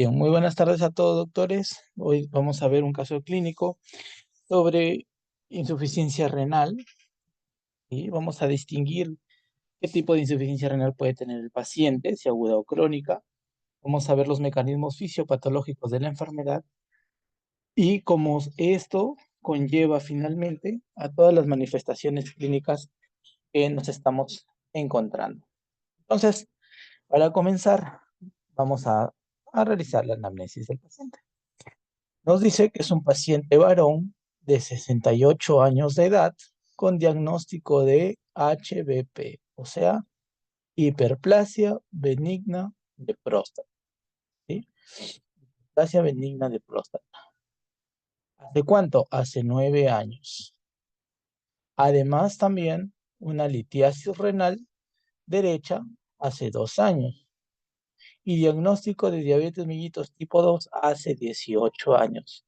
Bien, muy buenas tardes a todos, doctores. Hoy vamos a ver un caso clínico sobre insuficiencia renal y vamos a distinguir qué tipo de insuficiencia renal puede tener el paciente, si aguda o crónica. Vamos a ver los mecanismos fisiopatológicos de la enfermedad y cómo esto conlleva finalmente a todas las manifestaciones clínicas que nos estamos encontrando. Entonces, para comenzar, vamos a realizar la anamnesis del paciente. Nos dice que es un paciente varón de 68 años de edad con diagnóstico de HBP, o sea, hiperplasia benigna de próstata. ¿Sí? Hiperplasia benigna de próstata. ¿Hace cuánto? Hace 9 años. Además, también una litiasis renal derecha hace 2 años. Y diagnóstico de diabetes mellitus tipo 2 hace 18 años.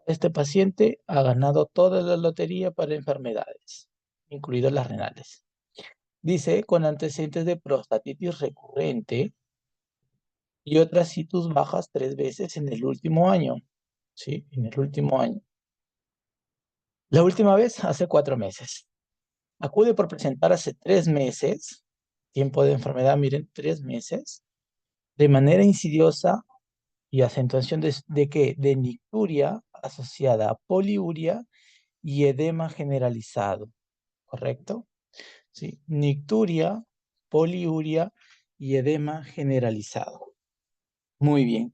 Este paciente ha ganado toda la lotería para enfermedades, incluidas las renales. Dice, con antecedentes de prostatitis recurrente y otras situs bajas 3 veces en el último año. Sí, en el último año. La última vez hace 4 meses. Acude por presentar hace 3 meses, tiempo de enfermedad, miren, 3 meses, de manera insidiosa y acentuación de ¿qué? De nicturia asociada a poliuria y edema generalizado. ¿Correcto? Sí, nicturia, poliuria y edema generalizado. Muy bien.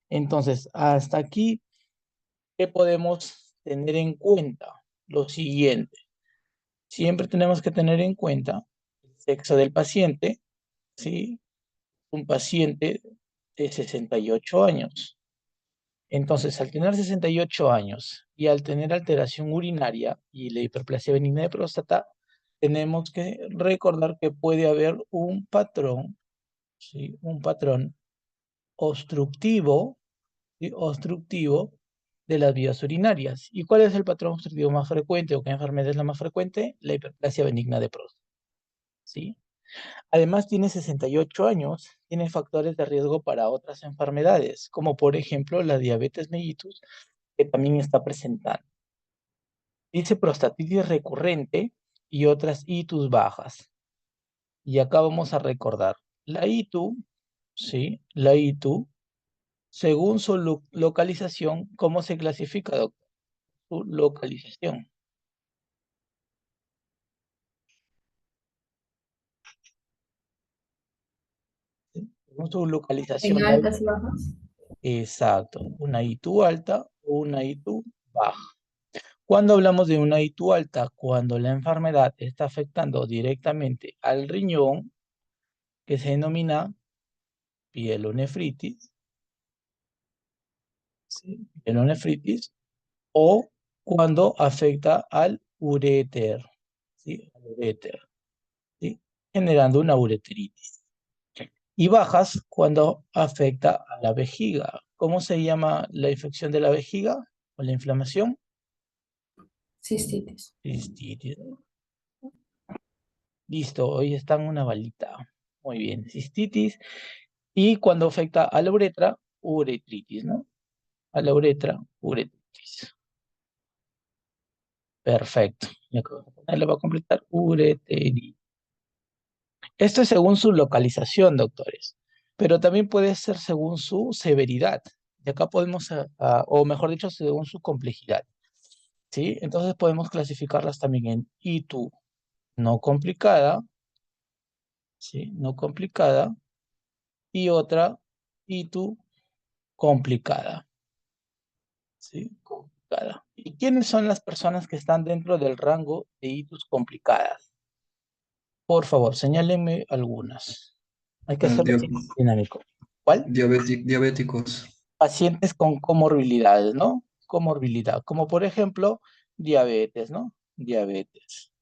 Entonces, hasta aquí, ¿qué podemos tener en cuenta? Lo siguiente. Siempre tenemos que tener en cuenta el sexo del paciente, ¿sí? Un paciente de 68 años. Entonces, al tener 68 años y al tener alteración urinaria y la hiperplasia benigna de próstata, tenemos que recordar que puede haber un patrón, ¿sí? Un patrón obstructivo, ¿sí? Obstructivo de las vías urinarias. ¿Y cuál es el patrón obstructivo más frecuente o qué enfermedad es la más frecuente? La hiperplasia benigna de próstata, ¿sí? Además, tiene 68 años, tiene factores de riesgo para otras enfermedades, como por ejemplo la diabetes mellitus, que también está presentando. Dice prostatitis recurrente y otras itus bajas. Y acá vamos a recordar. La ITU, ¿sí? La ITU, según su localización, ¿cómo se clasifica, doctor? Su localización. ¿Sí? Según su En localización. altas y bajas. Exacto. Una ITU alta o una ITU baja. Cuando hablamos de una ITU alta, cuando la enfermedad está afectando directamente al riñón, que se denomina pielonefritis, ¿sí? Pielonefritis, o cuando afecta al uréter, ¿sí? Al uréter, ¿sí? Generando una ureteritis. Y bajas cuando afecta a la vejiga. ¿Cómo se llama la infección de la vejiga o la inflamación? Cistitis. Cistitis, ¿no? Listo, hoy está en una balita. Muy bien, cistitis. Y cuando afecta a la uretra, uretritis, ¿no? A la uretra, uretritis. Perfecto. Y acá le va a completar ureteritis. Esto es según su localización, doctores, pero también puede ser según su severidad. Y acá podemos, o mejor dicho, según su complejidad, ¿sí? Entonces podemos clasificarlas también en ITU no complicada, ¿sí? No complicada, y otra ITU complicada, ¿sí? Complicada. ¿Y quiénes son las personas que están dentro del rango de ITUs complicadas? Por favor, señálenme algunas. Hay que Ah, hacerlo dinámico. ¿Cuál? diabéticos. Pacientes con comorbilidades, ¿no? Comorbilidad, como por ejemplo, diabetes, ¿no? Diabetes.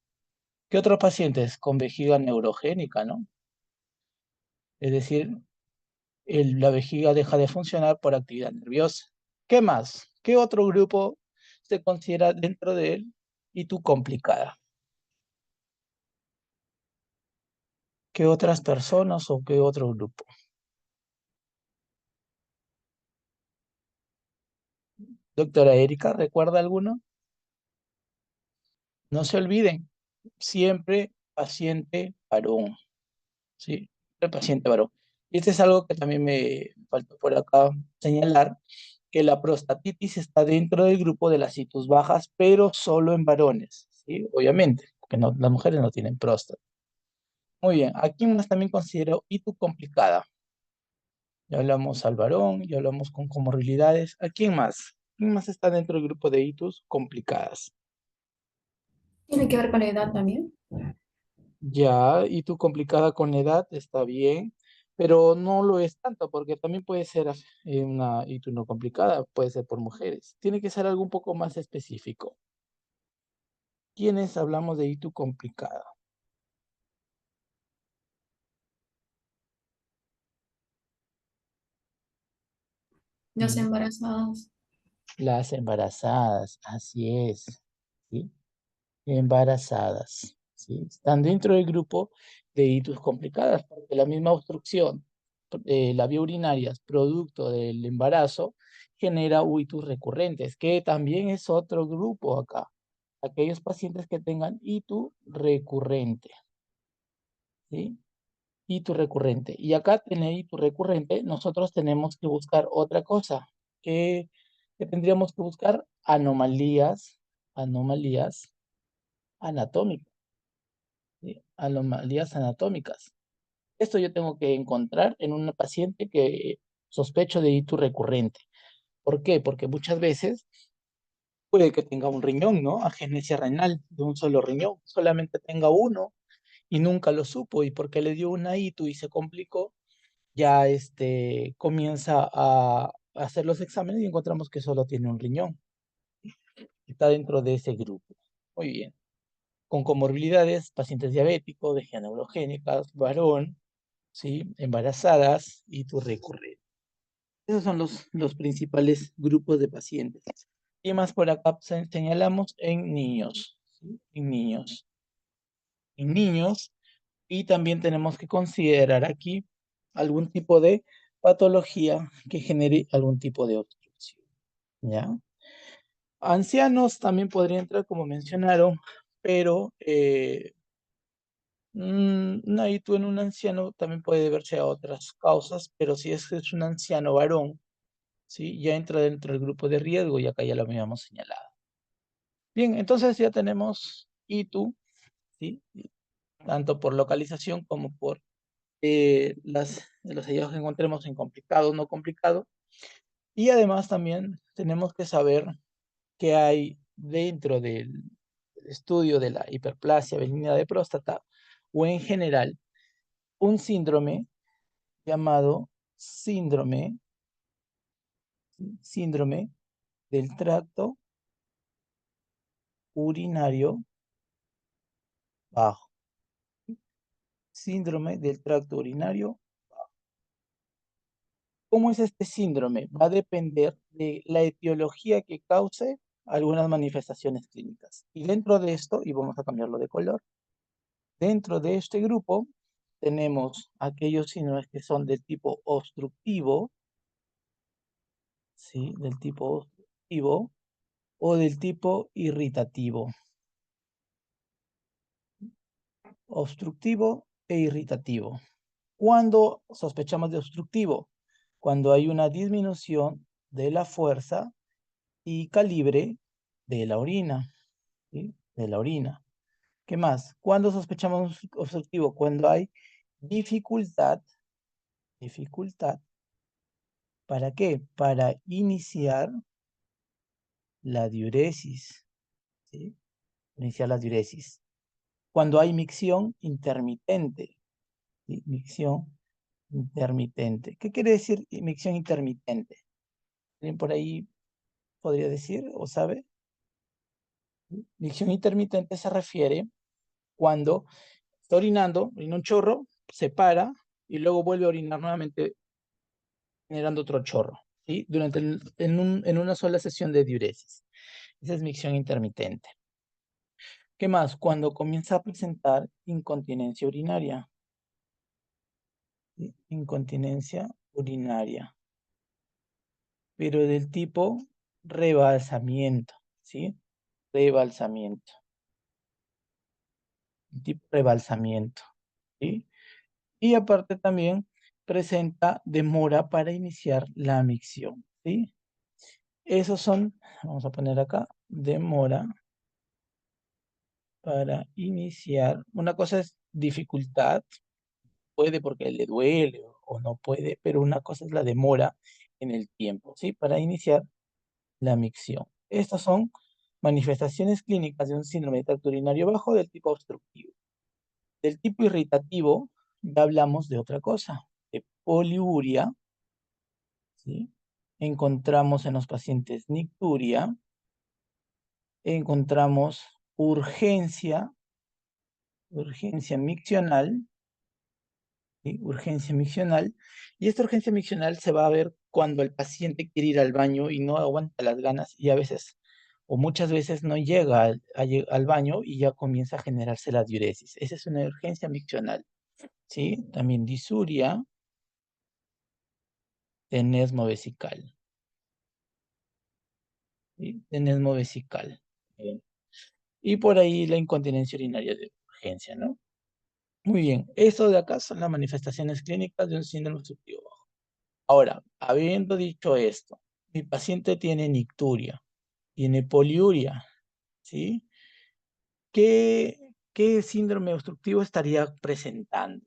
¿Qué otros pacientes? Con vejiga neurogénica, ¿no? Es decir, la vejiga deja de funcionar por actividad nerviosa. ¿Qué más? ¿Qué otro grupo se considera dentro de él y tú complicada? ¿Qué otras personas o qué otro grupo? Doctora Erika, ¿recuerda alguno? No se olviden, siempre paciente varón, ¿sí? Siempre paciente varón. Y este es algo que también me faltó por acá señalar, que la prostatitis está dentro del grupo de las citus bajas, pero solo en varones, ¿sí? Obviamente, porque no, las mujeres no tienen próstata. Muy bien, aquí más también considero ITU complicada. Ya hablamos al varón, ya hablamos con comorbilidades. ¿A quién más? ¿Quién más está dentro del grupo de ITUs complicadas? Tiene que ver con la edad también. Ya, ITU complicada con la edad está bien, pero no lo es tanto porque también puede ser una ITU no complicada, puede ser por mujeres. Tiene que ser algo un poco más específico. ¿Quiénes hablamos de ITU complicada? Las Mm, embarazadas. Las embarazadas, así es. ¿Sí? Embarazadas, ¿sí? Están dentro del grupo de ITUS complicadas, porque la misma obstrucción de la vía urinaria, producto del embarazo, genera ITUS recurrentes, que también es otro grupo acá. Aquellos pacientes que tengan ITU recurrente, ¿sí? ITU recurrente. Y acá tener ITU recurrente, nosotros tenemos que buscar otra cosa, que, que tendríamos que buscar anomalías anatómicas. ¿Sí? Anomalías anatómicas. Esto yo tengo que encontrar en una paciente que sospecho de ITU recurrente. ¿Por qué? Porque muchas veces puede que tenga un riñón, ¿no? Agenesia renal de un solo riñón, solamente tenga uno y nunca lo supo y porque le dio una ITU y se complicó, ya comienza a hacer los exámenes y encontramos que solo tiene un riñón. Está dentro de ese grupo. Muy bien. Con comorbilidades, pacientes diabéticos, de neurogénicas, varón, ¿sí? Embarazadas y tu recurrente. Esos son los principales grupos de pacientes. Y más por acá señalamos en niños, ¿sí? En niños. En niños. Y también tenemos que considerar aquí algún tipo de patología que genere algún tipo de obstrucción, ¿ya? Ancianos también podría entrar, como mencionaron, pero ahí tú en un anciano también puede deberse a otras causas, pero si es un anciano varón, ¿sí? Ya entra dentro del grupo de riesgo y acá ya lo habíamos señalado. Bien, entonces ya tenemos ITU, ¿sí? Tanto por localización como por los hallazgos que encontremos en complicado, no complicado. Y además también tenemos que saber qué hay dentro del estudio de la hiperplasia benigna de próstata o en general un síndrome llamado síndrome del tracto urinario bajo. Síndrome del tracto urinario. ¿Cómo es este síndrome? Va a depender de la etiología que cause algunas manifestaciones clínicas. Y dentro de esto, y vamos a cambiarlo de color, dentro de este grupo tenemos aquellos síndromes que son del tipo obstructivo, ¿sí? Del tipo obstructivo o del tipo irritativo. Obstructivo e irritativo. ¿Cuándo sospechamos de obstructivo? Cuando hay una disminución de la fuerza y calibre de la orina, ¿sí? De la orina. ¿Qué más? ¿Cuándo sospechamos obstructivo? Cuando hay dificultad, ¿para qué? Para iniciar la diuresis, ¿sí? Iniciar la diuresis. Cuando hay micción intermitente, ¿sí? Micción intermitente. ¿Qué quiere decir micción intermitente? ¿Alguien por ahí podría decir o sabe? Micción intermitente se refiere cuando está orinando, orina un chorro, se para y luego vuelve a orinar nuevamente generando otro chorro, ¿sí? En una sola sesión de diuresis. Esa es micción intermitente. ¿Qué más? Cuando comienza a presentar incontinencia urinaria. ¿Sí? Incontinencia urinaria. Pero del tipo rebalsamiento, ¿sí? Rebalsamiento, tipo rebalsamiento, ¿sí? Y aparte también presenta demora para iniciar la micción, ¿sí? Esos son, vamos a poner acá, demora para iniciar. Una cosa es dificultad, puede porque le duele o no puede, pero una cosa es la demora en el tiempo, ¿sí? Para iniciar la micción. Estas son manifestaciones clínicas de un síndrome de tracto urinario bajo del tipo obstructivo. Del tipo irritativo, ya hablamos de otra cosa, de poliuria, ¿sí? Encontramos en los pacientes nicturia, encontramos urgencia, urgencia miccional, ¿sí? Urgencia miccional, y esta urgencia miccional se va a ver cuando el paciente quiere ir al baño y no aguanta las ganas y a veces o muchas veces no llega al baño y ya comienza a generarse la diuresis. Esa es una urgencia miccional, ¿sí? También disuria, tenesmo vesical, ¿sí? Tenesmo vesical. Bien. Y por ahí la incontinencia urinaria de urgencia, ¿no? Muy bien, eso de acá son las manifestaciones clínicas de un síndrome obstructivo. Ahora, habiendo dicho esto, mi paciente tiene nicturia, tiene poliuria, ¿sí? ¿Qué síndrome obstructivo estaría presentando?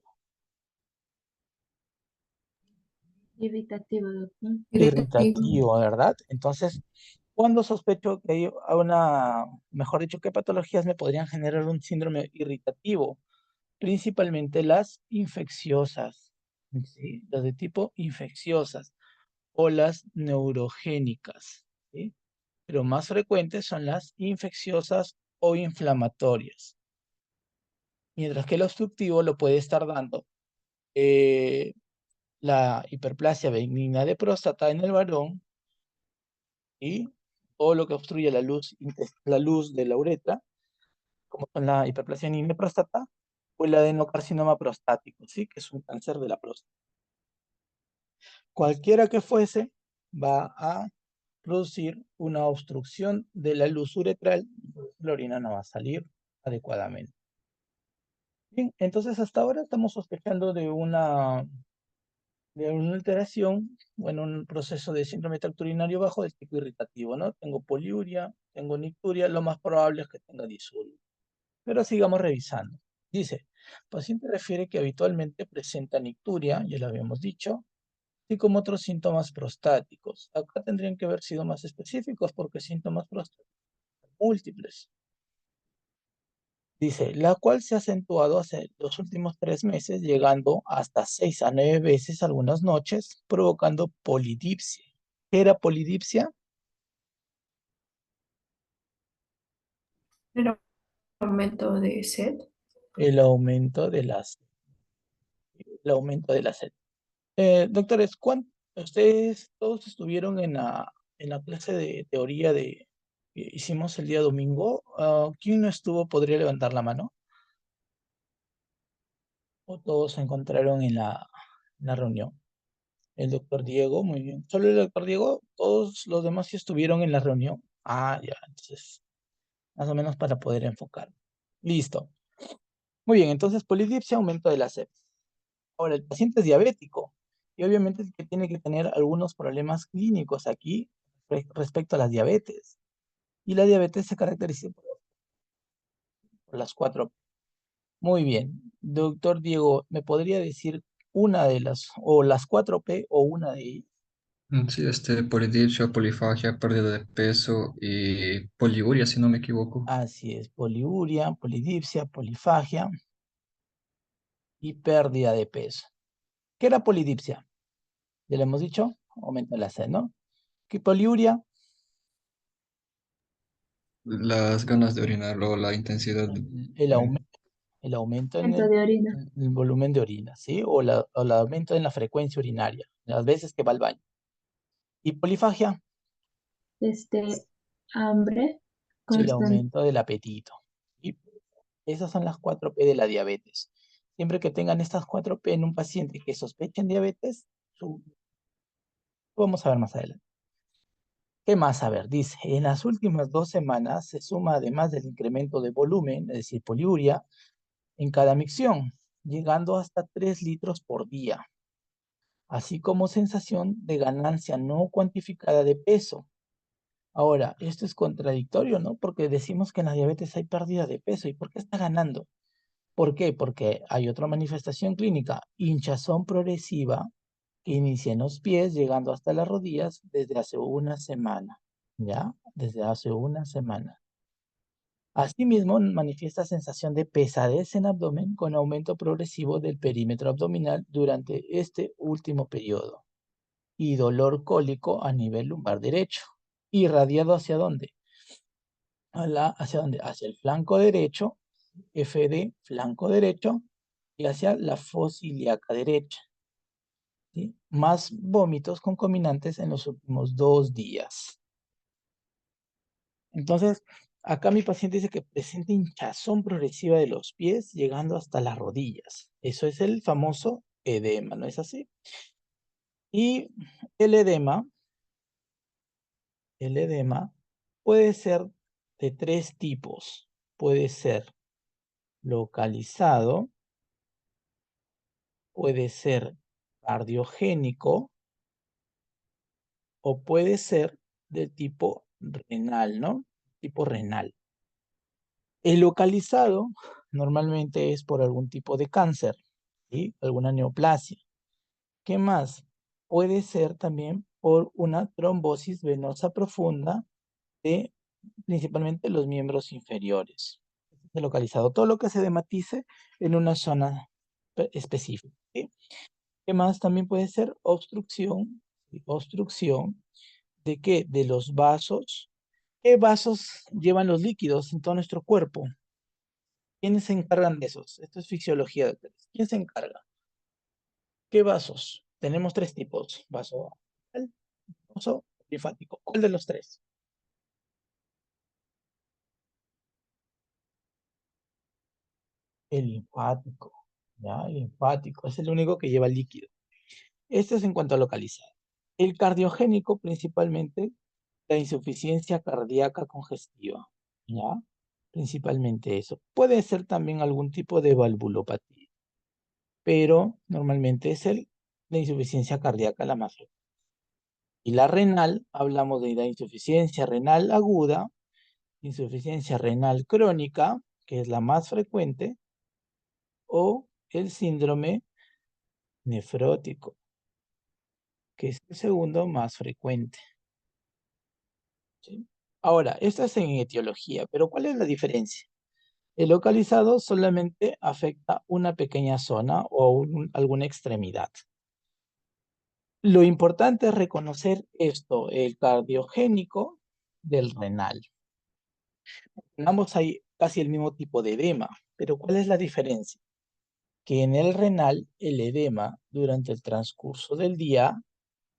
Irritativo, doctor. Irritativo. Irritativo, ¿verdad? Entonces, ¿cuándo sospecho que hay mejor dicho, qué patologías me podrían generar un síndrome irritativo? Principalmente las infecciosas, ¿sí? Las de tipo infecciosas o las neurogénicas, ¿sí? Pero más frecuentes son las infecciosas o inflamatorias. Mientras que el obstructivo lo puede estar dando eh, la hiperplasia benigna de próstata en el varón y todo lo que obstruye la luz de la uretra, como son la hiperplasia benigna de próstata o el adenocarcinoma prostático, ¿sí? Que es un cáncer de la próstata. Cualquiera que fuese, va a producir una obstrucción de la luz uretral, la orina no va a salir adecuadamente. Bien, entonces hasta ahora estamos sospechando de una alteración, bueno, un proceso de síndrome tracto urinario bajo del tipo irritativo, ¿no? Tengo poliuria, tengo nicturia, lo más probable es que tenga disuria. Pero sigamos revisando. Dice, paciente refiere que habitualmente presenta nicturia, ya lo habíamos dicho, así como otros síntomas prostáticos. Acá tendrían que haber sido más específicos porque síntomas prostáticos múltiples. Dice, la cual se ha acentuado hace los últimos 3 meses, llegando hasta 6 a 9 veces algunas noches, provocando polidipsia. ¿Qué era polidipsia? El aumento de sed. El aumento de las, el aumento de la sed. Doctores, ustedes todos estuvieron en la clase de teoría que hicimos el día domingo? ¿Quién no estuvo? ¿Podría levantar la mano? ¿O todos se encontraron en la reunión? El doctor Diego, muy bien. ¿Solo el doctor Diego? ¿Todos los demás sí estuvieron en la reunión? Ah, ya, entonces, más o menos para poder enfocar. Listo. Muy bien, entonces polidipsia, aumento de la sepsis. Ahora, el paciente es diabético y obviamente es que tiene que tener algunos problemas clínicos aquí respecto a las diabetes. Y la diabetes se caracteriza por las cuatro. Muy bien. Doctor Diego, ¿me podría decir una de o las 4P o una de ellas? Sí, polidipsia, polifagia, pérdida de peso y poliuria, si no me equivoco. Así es, poliuria, polidipsia, polifagia y pérdida de peso. ¿Qué era polidipsia? Ya le hemos dicho, aumenta la sed, ¿no? ¿Qué poliuria? Las ganas de orinar o la intensidad de El orinar. aumento, el aumento en Aumento de orina. el volumen de orina, ¿sí? O el aumento en la frecuencia urinaria, las veces que va al baño. ¿Y polifagia? Hambre El constante. aumento del apetito. Y esas son las 4P de la diabetes. Siempre que tengan estas 4P en un paciente que sospechen diabetes, vamos a ver más adelante. ¿Qué más? A ver, dice, en las últimas 2 semanas se suma además del incremento de volumen, es decir, poliuria, en cada micción, llegando hasta 3 litros por día, así como sensación de ganancia no cuantificada de peso. Ahora, esto es contradictorio, ¿no? Porque decimos que en la diabetes hay pérdida de peso. ¿Y por qué está ganando? ¿Por qué? Porque hay otra manifestación clínica, hinchazón progresiva, que inicia en los pies, llegando hasta las rodillas desde hace una semana, ¿ya? Desde hace una semana. Asimismo, manifiesta sensación de pesadez en abdomen con aumento progresivo del perímetro abdominal durante este último periodo y dolor cólico a nivel lumbar derecho. ¿Irradiado hacia dónde? ¿Hacia dónde? Hacia el flanco derecho, FD, flanco derecho, y hacia la fosa ilíaca derecha. ¿Sí? Más vómitos concomitantes en los últimos 2 días. Entonces, acá mi paciente dice que presenta hinchazón progresiva de los pies llegando hasta las rodillas. Eso es el famoso edema, ¿no es así? Y el edema puede ser de 3 tipos. Puede ser localizado, puede ser cardiogénico o puede ser de tipo renal, ¿no? Tipo renal. El localizado normalmente es por algún tipo de cáncer, ¿sí? Alguna neoplasia. ¿Qué más? Puede ser también por una trombosis venosa profunda de principalmente los miembros inferiores. Este es el localizado. Todo lo que se dematice en una zona específica, ¿sí? ¿Qué más? También puede ser obstrucción. ¿Sí? Obstrucción ¿de qué? De los vasos. ¿Qué vasos llevan los líquidos en todo nuestro cuerpo? ¿Quiénes se encargan de esos? Esto es fisiología, doctores. ¿Quién se encarga? ¿Qué vasos? Tenemos 3 tipos. Vaso anal, vaso linfático. ¿Cuál de los 3? El linfático. ¿Ya? El linfático es el único que lleva líquido. Esto es en cuanto a localizar. El cardiogénico, principalmente, la insuficiencia cardíaca congestiva. ¿Ya? Principalmente eso. Puede ser también algún tipo de valvulopatía, pero normalmente es la insuficiencia cardíaca la más frecuente. Y la renal, hablamos de la insuficiencia renal aguda, insuficiencia renal crónica, que es la más frecuente, o el síndrome nefrótico, que es el segundo más frecuente. ¿Sí? Ahora, esto es en etiología, pero ¿cuál es la diferencia? El localizado solamente afecta una pequeña zona o alguna extremidad. Lo importante es reconocer esto, el cardiogénico del renal. En ambos hay casi el mismo tipo de edema, pero ¿cuál es la diferencia? Que en el renal el edema durante el transcurso del día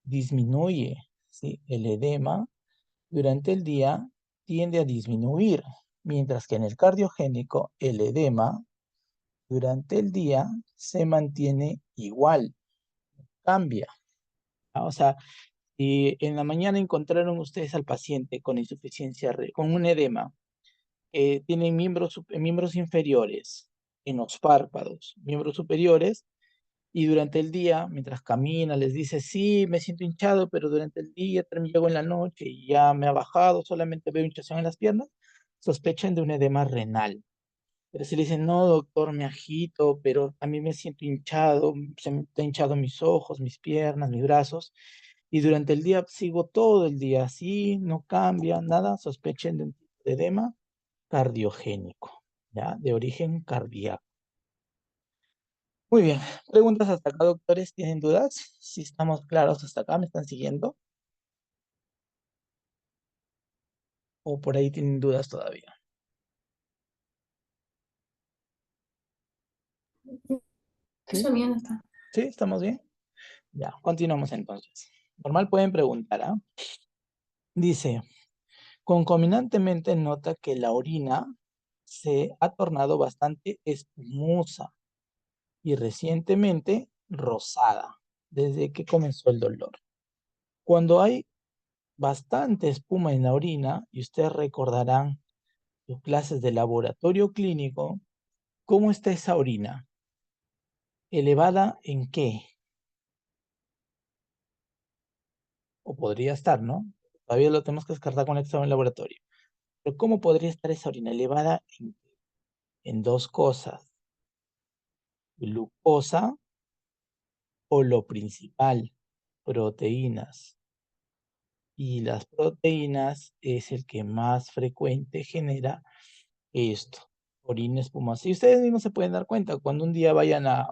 disminuye, ¿sí? El edema durante el día tiende a disminuir, mientras que en el cardiogénico el edema durante el día se mantiene igual, cambia. ¿Ah? O sea, si en la mañana encontraron ustedes al paciente con insuficiencia, con un edema, tiene miembros inferiores en los párpados, miembros superiores, y durante el día, mientras camina, les dice, sí, me siento hinchado, pero durante el día también llego en la noche y ya me ha bajado, solamente veo hinchazón en las piernas, sospechan de un edema renal. Pero si le dicen, no, doctor, me agito, pero a mí me siento hinchado, se me está hinchado mis ojos, mis piernas, mis brazos, y durante el día sigo todo el día así, no cambia nada, sospechen de un tipo de edema cardiogénico, ¿ya? De origen cardíaco. Muy bien, preguntas hasta acá, doctores, ¿tienen dudas? Si estamos claros hasta acá, ¿me están siguiendo? ¿O por ahí tienen dudas todavía? ¿Sí? Eso bien está. ¿Sí? ¿Estamos bien? Ya, continuamos entonces. Normal pueden preguntar, ¿ah? Dice, concomitantemente nota que la orina se ha tornado bastante espumosa y recientemente rosada desde que comenzó el dolor. Cuando hay bastante espuma en la orina, y ustedes recordarán sus clases de laboratorio clínico, ¿cómo está esa orina? ¿Elevada en qué? O podría estar, ¿no? Todavía lo tenemos que descartar con el examen de laboratorio. Pero ¿cómo podría estar esa orina? Elevada en dos cosas, glucosa o lo principal, proteínas. Y las proteínas es el que más frecuente genera esto, orina espumosa. Y ustedes mismos se pueden dar cuenta cuando un día vayan a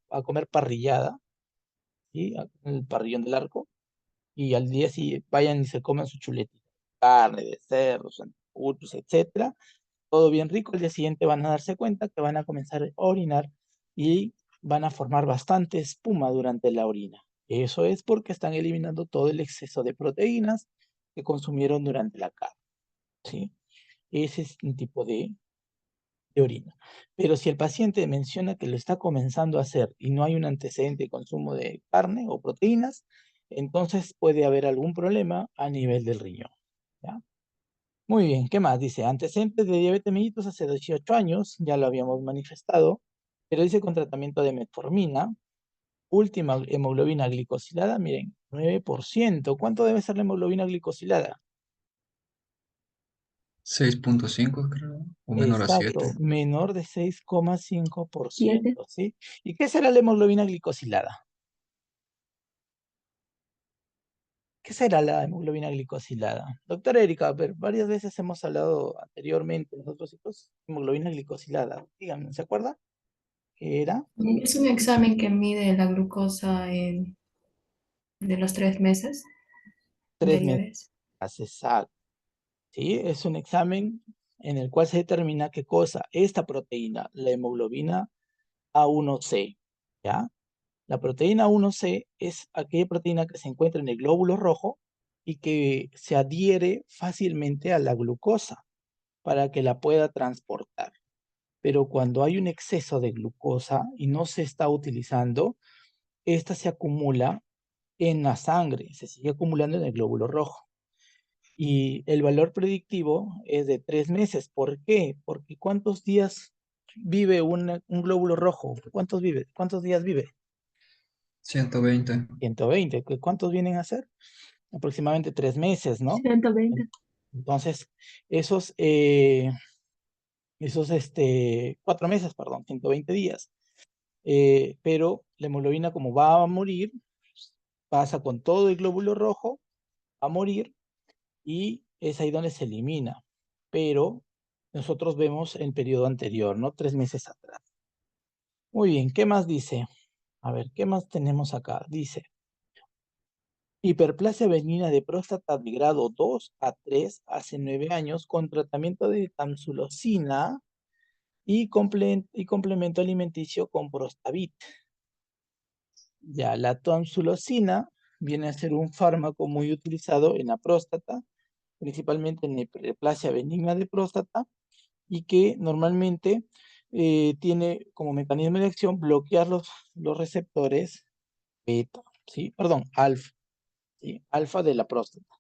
a comer parrillada, ¿sí? El parrillón del Arco, y al día sí vayan y se comen su chuletita, carne de cerdo, sanguchitos, etcétera, todo bien rico. El día siguiente van a darse cuenta que van a comenzar a orinar y van a formar bastante espuma durante la orina. Eso es porque están eliminando todo el exceso de proteínas que consumieron durante la carne, ¿sí? Ese es un tipo de orina. Pero si el paciente menciona que lo está comenzando a hacer y no hay un antecedente de consumo de carne o proteínas, entonces puede haber algún problema a nivel del riñón, ¿ya? Muy bien, ¿qué más? Dice, antecedentes de diabetes mellitus hace 18 años, ya lo habíamos manifestado, pero dice con tratamiento de metformina, última hemoglobina glicosilada, miren, 9%. ¿Cuánto debe ser la hemoglobina glicosilada? 6.5 creo, o menor a Exacto, 7. menor de 7. 6,5%, ¿sí? ¿Y qué será la hemoglobina glicosilada? ¿Qué será la hemoglobina glicosilada? Doctora Erika, a ver, varias veces hemos hablado anteriormente nosotros chicos, hemoglobina glicosilada. Díganme, ¿se acuerda? ¿Qué era? Es un examen que mide la glucosa de los 3 meses 3 anteriores. meses, exacto. ¿Sí? Es un examen en el cual se determina qué cosa, esta proteína, la hemoglobina A1C, ¿ya? La proteína A1C es aquella proteína que se encuentra en el glóbulo rojo y que se adhiere fácilmente a la glucosa para que la pueda transportar. Pero cuando hay un exceso de glucosa y no se está utilizando, esta se acumula en la sangre, se sigue acumulando en el glóbulo rojo. Y el valor predictivo es de 3 meses. ¿Por qué? Porque ¿cuántos días vive un glóbulo rojo? ¿Cuántos vive? ¿Cuántos días vive? 120. 120. ¿Cuántos vienen a ser? Aproximadamente 3 meses, ¿no? 120. Entonces, esos, esos 4 meses, perdón, 120 días. Pero la hemoglobina, como va a morir, pasa con todo el glóbulo rojo a morir y es ahí donde se elimina. Pero nosotros vemos el periodo anterior, ¿no? 3 meses atrás. Muy bien, ¿qué más dice? A ver, ¿qué más tenemos acá? Dice, hiperplasia benigna de próstata de grado 2 a 3 hace 9 años con tratamiento de tamsulosina y complemento alimenticio con Prostavit. Ya, la tamsulosina viene a ser un fármaco muy utilizado en la próstata, principalmente en la hiperplasia benigna de próstata, y que normalmente tiene como mecanismo de acción bloquear los receptores beta, ¿sí? Perdón, alfa, ¿sí? Alfa de la próstata,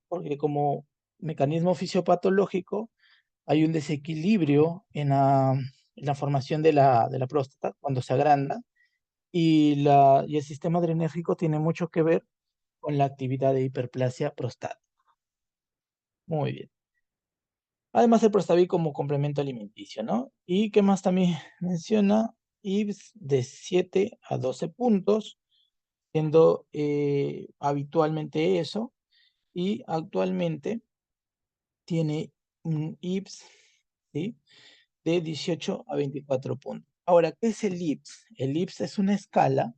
porque como mecanismo fisiopatológico hay un desequilibrio en la formación de la próstata cuando se agranda y el sistema adrenérgico tiene mucho que ver con la actividad de hiperplasia prostática. Muy bien. Además, el Prostaví como complemento alimenticio, ¿no? ¿Y qué más también menciona? IBS de 7 a 12 puntos, siendo habitualmente eso, y actualmente tiene un IBS, ¿sí? De 18 a 24 puntos. Ahora, ¿qué es el IBS? El IBS es una escala,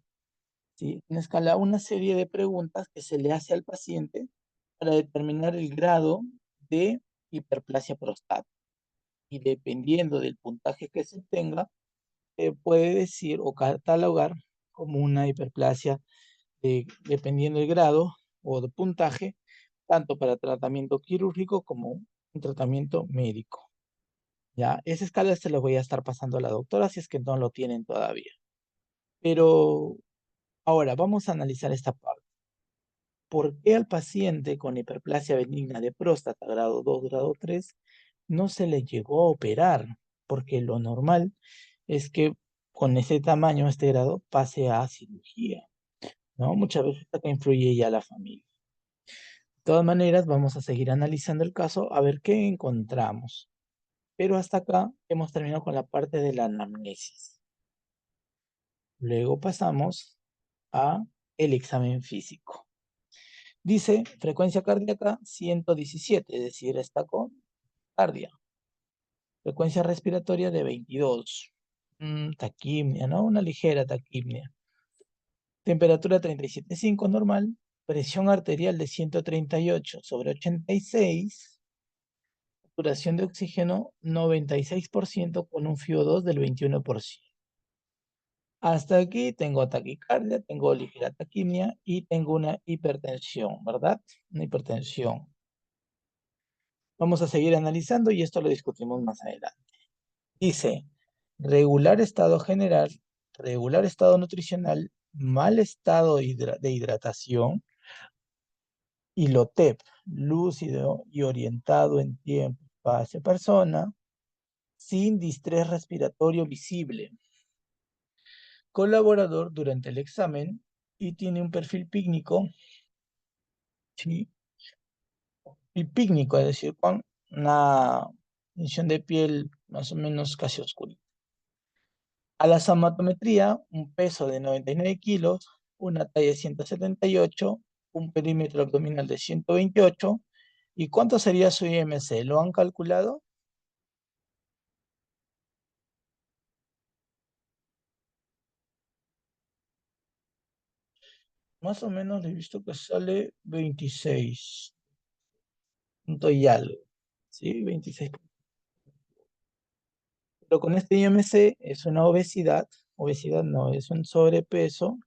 ¿sí? Una escala, una serie de preguntas que se le hace al paciente para determinar el grado de hiperplasia prostática. Y dependiendo del puntaje que se tenga, se puede decir o catalogar como una hiperplasia dependiendo del grado o de puntaje, tanto para tratamiento quirúrgico como un tratamiento médico. Ya, esa escala se la voy a estar pasando a la doctora si es que no lo tienen todavía. Pero ahora vamos a analizar esta parte. ¿por qué al paciente con hiperplasia benigna de próstata grado 2, grado 3, no se le llegó a operar? Porque lo normal es que con ese tamaño, este grado, pase a cirugía, ¿no? Muchas veces acá influye ya la familia. De todas maneras, vamos a seguir analizando el caso a ver qué encontramos. Pero hasta acá hemos terminado con la parte de la anamnesis. Luego pasamos a el examen físico. Dice frecuencia cardíaca 117, es decir, está con cardia. Frecuencia respiratoria de 22. Taquimia, ¿no? Una ligera taquimia. Temperatura 37,5 normal. Presión arterial de 138/86. Saturación de oxígeno 96% con un FiO2 del 21%. Hasta aquí tengo taquicardia, tengo ligera taquimia y tengo una hipertensión, ¿verdad? Una hipertensión. Vamos a seguir analizando y esto lo discutimos más adelante. Dice, regular estado general, regular estado nutricional, mal estado de hidratación, y LOTEP, lúcido y orientado en tiempo, espacio, persona, sin distrés respiratorio visible. Colaborador durante el examen y tiene un perfil pícnico, ¿sí? Y pícnico, es decir, con una tinción de piel más o menos casi oscura. A la somatometría, un peso de 99 kilos, una talla de 178, un perímetro abdominal de 128. ¿Y cuánto sería su IMC? ¿Lo han calculado? Más o menos he visto que sale 26 punto y algo. ¿Sí? 26. Pero con este IMC es una obesidad. Obesidad no, es un sobrepeso.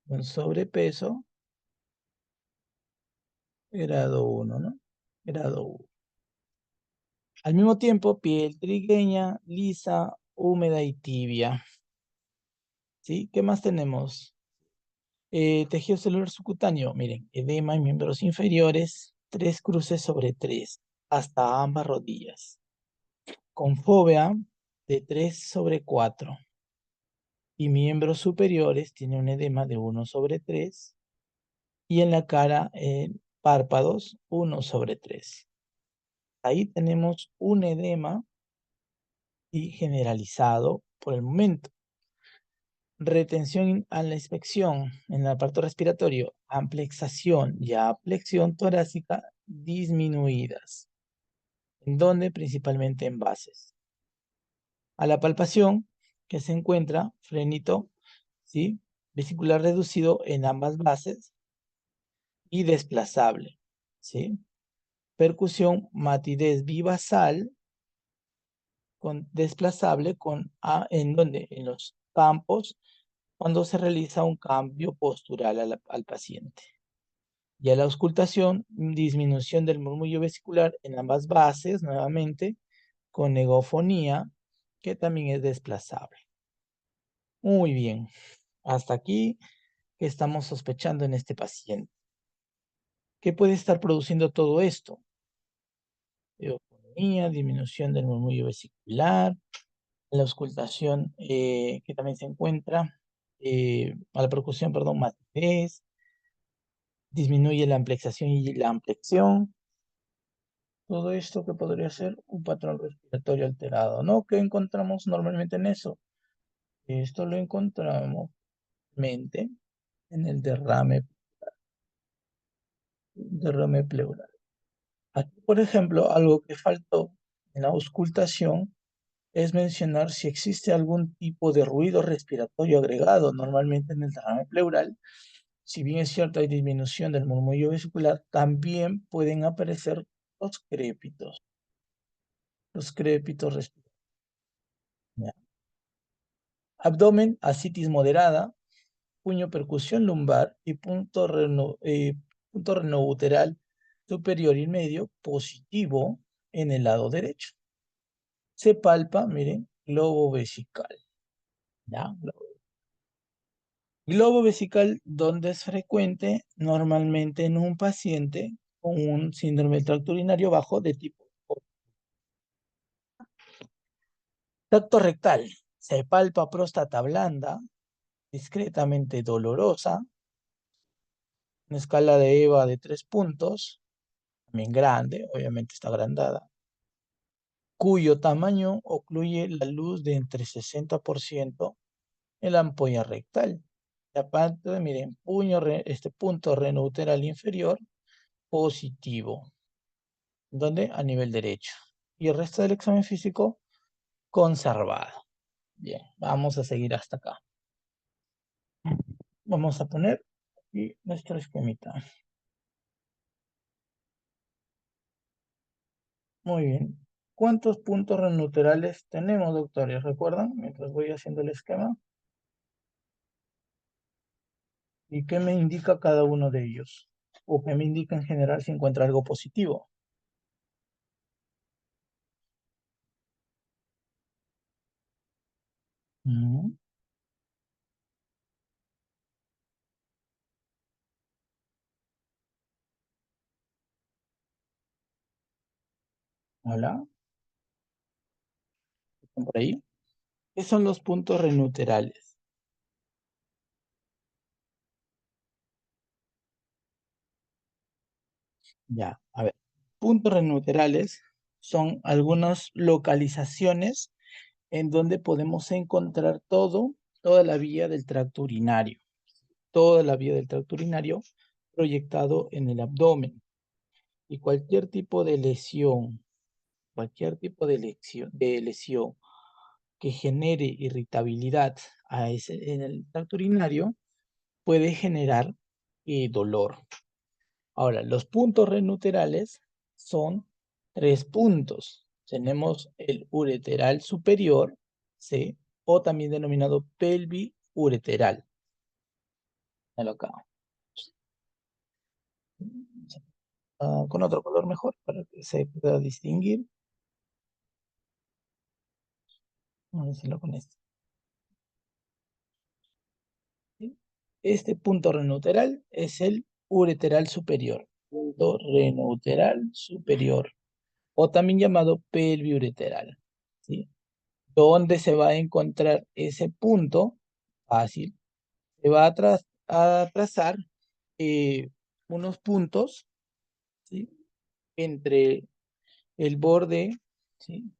Un sobrepeso. Grado 1, ¿no? Grado 1. Al mismo tiempo, piel trigueña, lisa, húmeda y tibia. ¿Sí? ¿Qué más tenemos? Tejido celular subcutáneo. Miren, edema en miembros inferiores, 3 cruces sobre 3, hasta ambas rodillas. Con fobia de 3 sobre 4. Y miembros superiores tiene un edema de 1 sobre 3. Y en la cara, párpados, 1 sobre 3. Ahí tenemos un edema y generalizado por el momento. Retención a la inspección en el aparato respiratorio, amplexación y aplexión torácica disminuidas. ¿En dónde? Principalmente en bases. A la palpación, que se encuentra frenito, ¿sí? Vesicular reducido en ambas bases y desplazable, ¿sí? Percusión, matidez bivasal con desplazable con A, ¿en dónde? En los campos, cuando se realiza un cambio postural al paciente. Y a la auscultación, disminución del murmullo vesicular en ambas bases, nuevamente, con egofonía, que también es desplazable. Muy bien, hasta aquí que estamos sospechando en este paciente. ¿Qué puede estar produciendo todo esto? Egofonía, disminución del murmullo vesicular, la auscultación que también se encuentra, a la percusión, perdón, matidez, disminuye la amplexación y la amplexión. Todo esto que podría ser un patrón respiratorio alterado, ¿no? ¿Qué encontramos normalmente en eso? Esto lo encontramos mente en el derrame pleural. Aquí, por ejemplo, algo que faltó en la auscultación es mencionar si existe algún tipo de ruido respiratorio agregado. Normalmente en el derrame pleural, si bien es cierto hay disminución del murmullo vesicular, también pueden aparecer los crépitos. Los crépitos respiratorios. Abdomen, asitis moderada, puño percusión lumbar y punto renobuteral superior y medio positivo en el lado derecho. Se palpa, miren, globo vesical. ¿Ya? Globo vesical, ¿dónde es frecuente? Normalmente en un paciente con un síndrome del tracto urinario bajo de tipo O. Tracto rectal. Se palpa próstata blanda, discretamente dolorosa, una escala de EVA de 3 puntos, también grande, obviamente está agrandada, cuyo tamaño ocluye la luz de entre 60% en la ampolla rectal. Y aparte, miren, este punto renouteral inferior positivo. ¿Dónde? A nivel derecho. Y el resto del examen físico conservado. Bien, vamos a seguir hasta acá. Vamos a poner aquí nuestro esquemita. Muy bien. ¿Cuántos puntos renouterales tenemos, doctores? ¿Recuerdan? Mientras voy haciendo el esquema. ¿Y qué me indica cada uno de ellos? ¿O qué me indica en general si encuentra algo positivo? Ujú. Hola, ¿están por ahí? ¿Qué son los puntos renouterales? Ya, a ver. Puntos renouterales son algunas localizaciones en donde podemos encontrar toda la vía del tracto urinario, toda la vía del tracto urinario proyectado en el abdomen. Y cualquier tipo de lesión que genere irritabilidad en el tracto urinario puede generar dolor. Ahora, los puntos renouterales son 3 puntos. Tenemos el ureteral superior, ¿sí? O también denominado pelviureteral. Míralo acá. Con otro color mejor para que se pueda distinguir. Vamos a hacerlo con este. ¿Sí? Este punto renouteral es el ureteral superior. Punto renouteral superior. O también llamado pelviureteral. ¿Sí? ¿Dónde se va a encontrar ese punto? Fácil. Se va a trazar unos puntos, ¿sí? Entre el borde, ¿sí?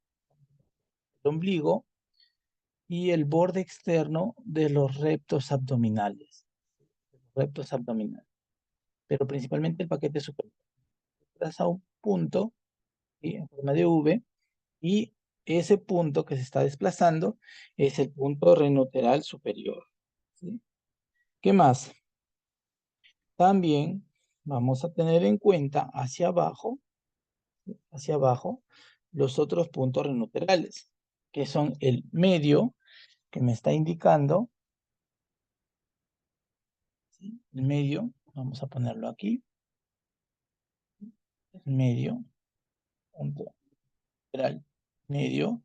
El ombligo y el borde externo de los rectos abdominales. Rectos abdominales. Pero principalmente el paquete superior. Traza un punto, ¿sí? En forma de V, y ese punto que se está desplazando es el punto renouteral superior. ¿Sí? ¿Qué más? También vamos a tener en cuenta hacia abajo, los otros puntos renouterales, que son el medio, que me está indicando, ¿sí? El medio, vamos a ponerlo aquí, el medio, punto renouteral, medio,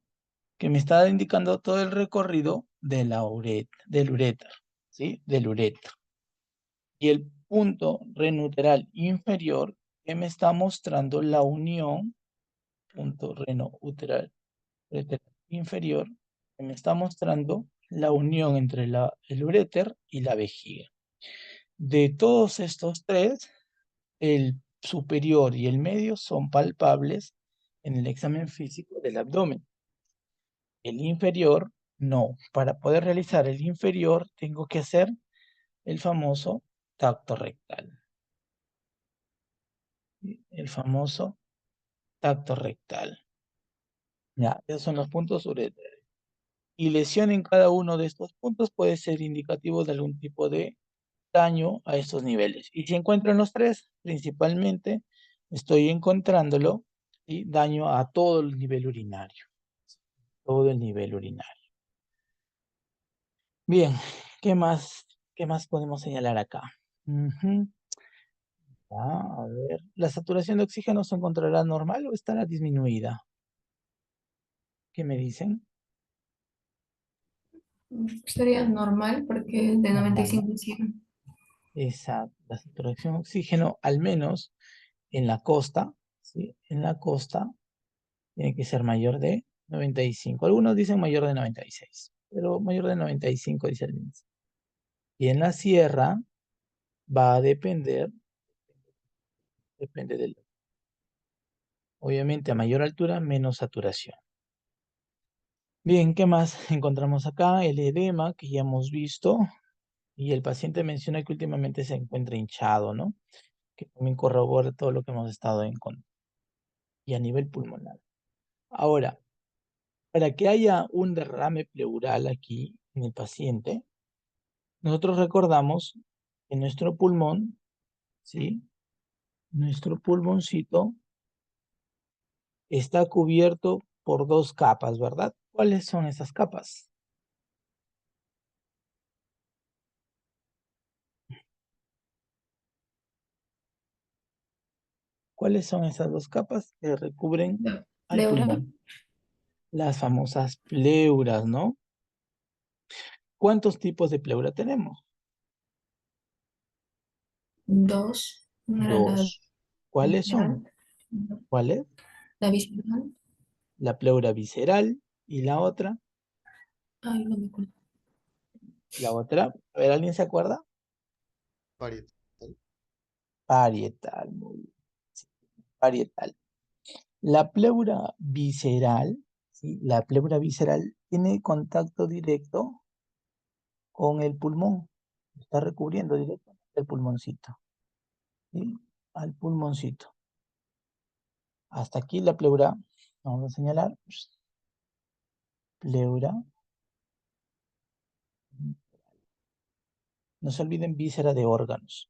que me está indicando todo el recorrido de del uréter, ¿sí? Del uretra. Y el punto renouteral inferior, que me está mostrando la unión, punto renouteral inferior, que me está mostrando la unión entre el uréter y la vejiga. De todos estos tres, el superior y el medio son palpables en el examen físico del abdomen. El inferior, no. Para poder realizar el inferior, tengo que hacer el famoso tacto rectal. El famoso tacto rectal. Ya, esos son los puntos uréteres. Y lesión en cada uno de estos puntos puede ser indicativo de algún tipo de daño a estos niveles. Y si encuentro en los tres, principalmente estoy encontrándolo y daño a todo el nivel urinario. Todo el nivel urinario. Bien, ¿qué más? ¿Qué más podemos señalar acá? Ujú. A ver, ¿la saturación de oxígeno se encontrará normal o estará disminuida? ¿Qué me dicen? Sería normal porque es de Normal, ¿no? 95 a 100. Esa, la saturación de oxígeno, al menos en la costa, ¿sí? En la costa tiene que ser mayor de 95. Algunos dicen mayor de 96, pero mayor de 95 dice el MINSA. Y en la sierra va a depender, depende del, obviamente a mayor altura, menos saturación. Bien, ¿qué más encontramos acá? El edema que ya hemos visto y el paciente menciona que últimamente se encuentra hinchado, ¿no? Que también corrobora todo lo que hemos estado encontrando. Y a nivel pulmonar. Ahora, para que haya un derrame pleural aquí en el paciente, nosotros recordamos que nuestro pulmón, ¿sí? Nuestro pulmoncito está cubierto por dos capas, ¿verdad? ¿Cuáles son esas capas? ¿Cuáles son esas dos capas que recubren La al pleura, pulmón? Las famosas pleuras, ¿no? ¿Cuántos tipos de pleura tenemos? dos, una era la Dos. ¿Cuáles son? visceral, ¿Cuál es? la visceral, La pleura visceral y ay, no me acuerdo. la otra, a ver, ¿alguien se acuerda? Parietal. Parietal, muy bien, sí, parietal. La pleura visceral, ¿sí? La pleura visceral tiene contacto directo con el pulmón, está recubriendo directamente el pulmoncito, ¿sí? Al pulmoncito. Hasta aquí la pleura, vamos a señalar, pleura, no se olviden víscera de órganos.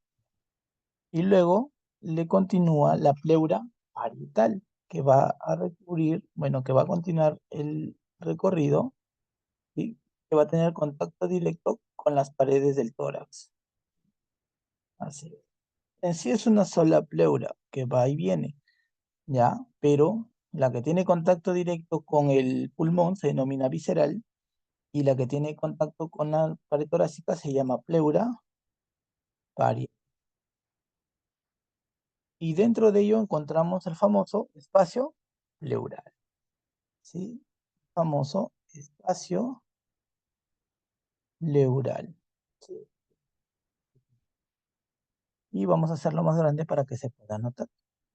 Y luego le continúa la pleura parietal, que va a recubrir, bueno, que va a continuar el recorrido y que va a tener contacto directo con las paredes del tórax. Así es. En sí es una sola pleura que va y viene, ¿ya? Pero la que tiene contacto directo con el pulmón se denomina visceral y la que tiene contacto con la pared torácica se llama pleura parietal. Y dentro de ello encontramos el famoso espacio pleural, ¿sí? Famoso espacio pleural. ¿Sí? Y vamos a hacerlo más grande para que se pueda notar.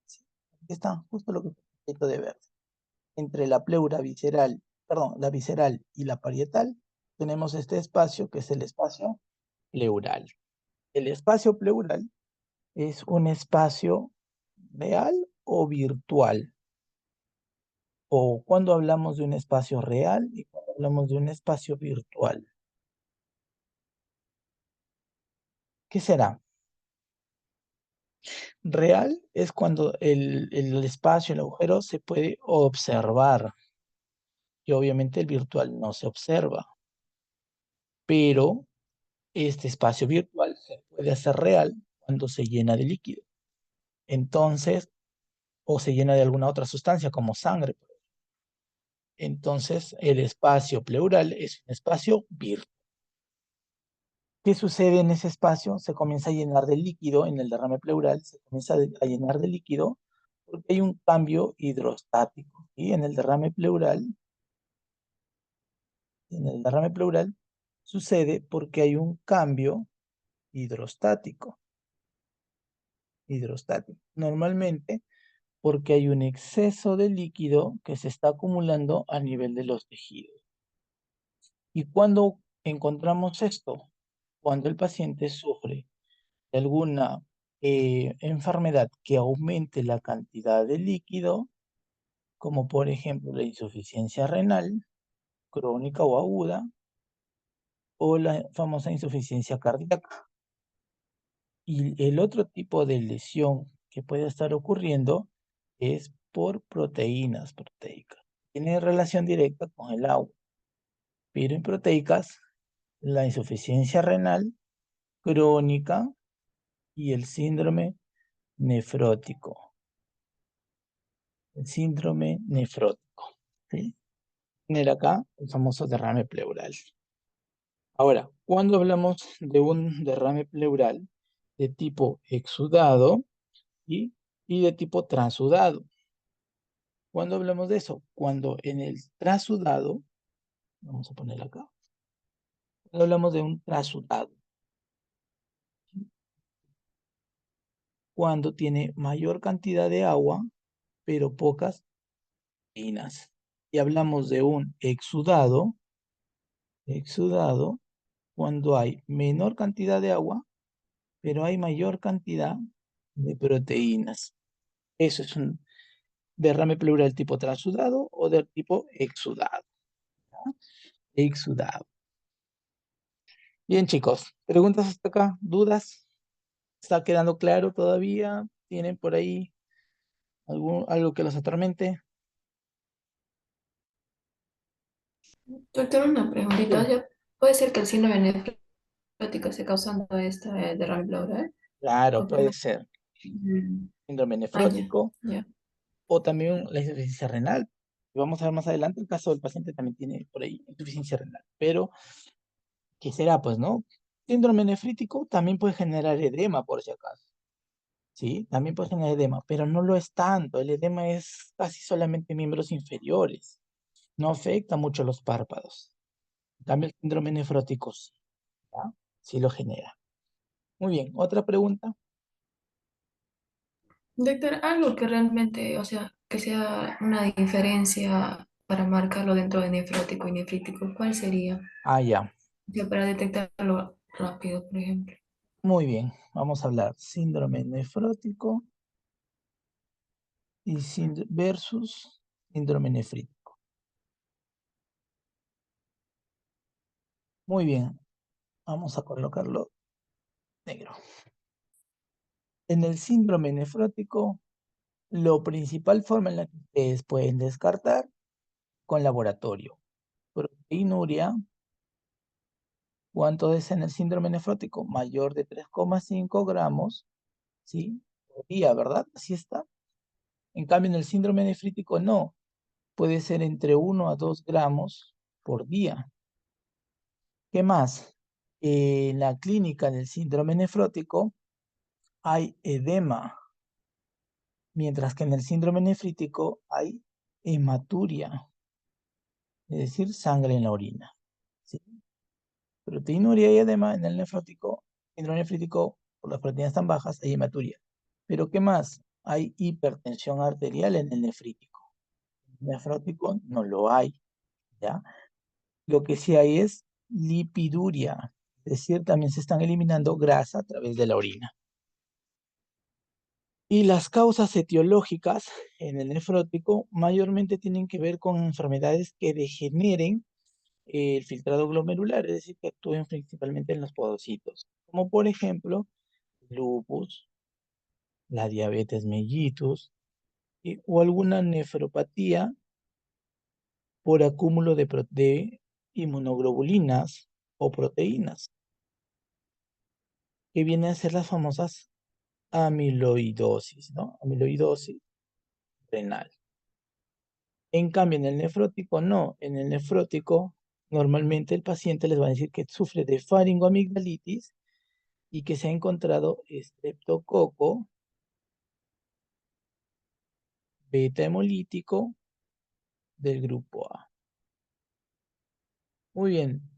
¿Sí? Aquí está justo lo que necesito de ver. Entre la pleura visceral, perdón, la visceral y la parietal, tenemos este espacio que es el espacio pleural. El espacio pleural es un espacio real o virtual. O cuando hablamos de un espacio real y cuando hablamos de un espacio virtual. ¿Qué será? Real es cuando el espacio, el agujero se puede observar. Y obviamente el virtual no se observa. Pero este espacio virtual se puede hacer real cuando se llena de líquido. Entonces, o se llena de alguna otra sustancia como sangre. Entonces, el espacio pleural es un espacio virtual. ¿Qué sucede en ese espacio? Se comienza a llenar de líquido en el derrame pleural, se comienza a llenar de líquido porque hay un cambio hidrostático. Y en el derrame pleural sucede porque hay un cambio hidrostático. Hidrostático. Normalmente porque hay un exceso de líquido que se está acumulando a nivel de los tejidos. ¿Y cuando encontramos esto? Cuando el paciente sufre de alguna enfermedad que aumente la cantidad de líquido, como por ejemplo la insuficiencia renal, crónica o aguda, o la famosa insuficiencia cardíaca. Y el otro tipo de lesión que puede estar ocurriendo es por proteínas proteicas. Tiene relación directa con el agua, pero en proteicas, la insuficiencia renal crónica y el síndrome nefrótico. El síndrome nefrótico, ¿sí? Tener acá el famoso derrame pleural. Ahora, cuando hablamos de un derrame pleural de tipo exudado y de tipo transudado. ¿Cuándo hablamos de eso? Cuando en el transudado, vamos a poner acá, cuando hablamos de un transudado, cuando tiene mayor cantidad de agua, pero pocas proteínas. Y hablamos de un exudado, cuando hay menor cantidad de agua, pero hay mayor cantidad de proteínas. Eso es un derrame pleural tipo transudado o del tipo exudado. ¿Ya? Exudado. Bien, chicos, ¿preguntas hasta acá? ¿Dudas? ¿Está quedando claro todavía? ¿Tienen por ahí algo que los atormente? Doctor, una preguntita. Dígame. ¿Puede ser que el síndrome nefrótico esté causando este derrame pleural? Claro, ¿O por puede qué? ser Mm, síndrome ya, nefrótico ya. o también la insuficiencia renal. Y vamos a ver más adelante, el caso del paciente también tiene por ahí insuficiencia renal. Pero, ¿qué será? Pues, ¿no? Síndrome nefrítico también puede generar edema, por si acaso. Sí, también puede generar edema, pero no lo es tanto. El edema es casi solamente miembros inferiores. No afecta mucho los párpados. En cambio, el síndrome nefrótico sí, ¿ya? Sí lo genera. Muy bien, otra pregunta. Doctor, algo que realmente, o sea, que sea una diferencia para marcarlo dentro de nefrótico y nefrítico, ¿cuál sería? Ah, ya. O sea, para detectarlo rápido, por ejemplo. Muy bien. Vamos a hablar síndrome nefrótico y versus síndrome nefrítico. Muy bien. Vamos a colocarlo negro. En el síndrome nefrótico, lo principal forma en la que ustedes pueden descartar con laboratorio. Proteinuria, ¿cuánto es en el síndrome nefrótico? Mayor de 3,5 gramos, ¿sí? Por día, ¿verdad? Así está. En cambio, en el síndrome nefrítico no. Puede ser entre 1 a 2 gramos por día. ¿Qué más? En la clínica del síndrome nefrótico hay edema, mientras que en el síndrome nefrítico hay hematuria, es decir, sangre en la orina. ¿Sí? Proteinuria y edema en el nefrótico, síndrome nefrítico, por las proteínas tan bajas, hay hematuria. Pero ¿qué más? Hay hipertensión arterial en el nefrítico. En el nefrótico no lo hay, ¿ya? Lo que sí hay es lipiduria, es decir, también se están eliminando grasa a través de la orina. Y las causas etiológicas en el nefrótico mayormente tienen que ver con enfermedades que degeneren el filtrado glomerular, es decir, que actúen principalmente en los podocitos, como por ejemplo lupus, la diabetes mellitus o alguna nefropatía por acúmulo de inmunoglobulinas o proteínas, que vienen a ser las famosas amiloidosis, ¿no? Amiloidosis renal. En cambio, en el nefrótico no. En el nefrótico, normalmente el paciente les va a decir que sufre de faringoamigdalitis y que se ha encontrado estreptococo beta hemolítico del grupo A. Muy bien.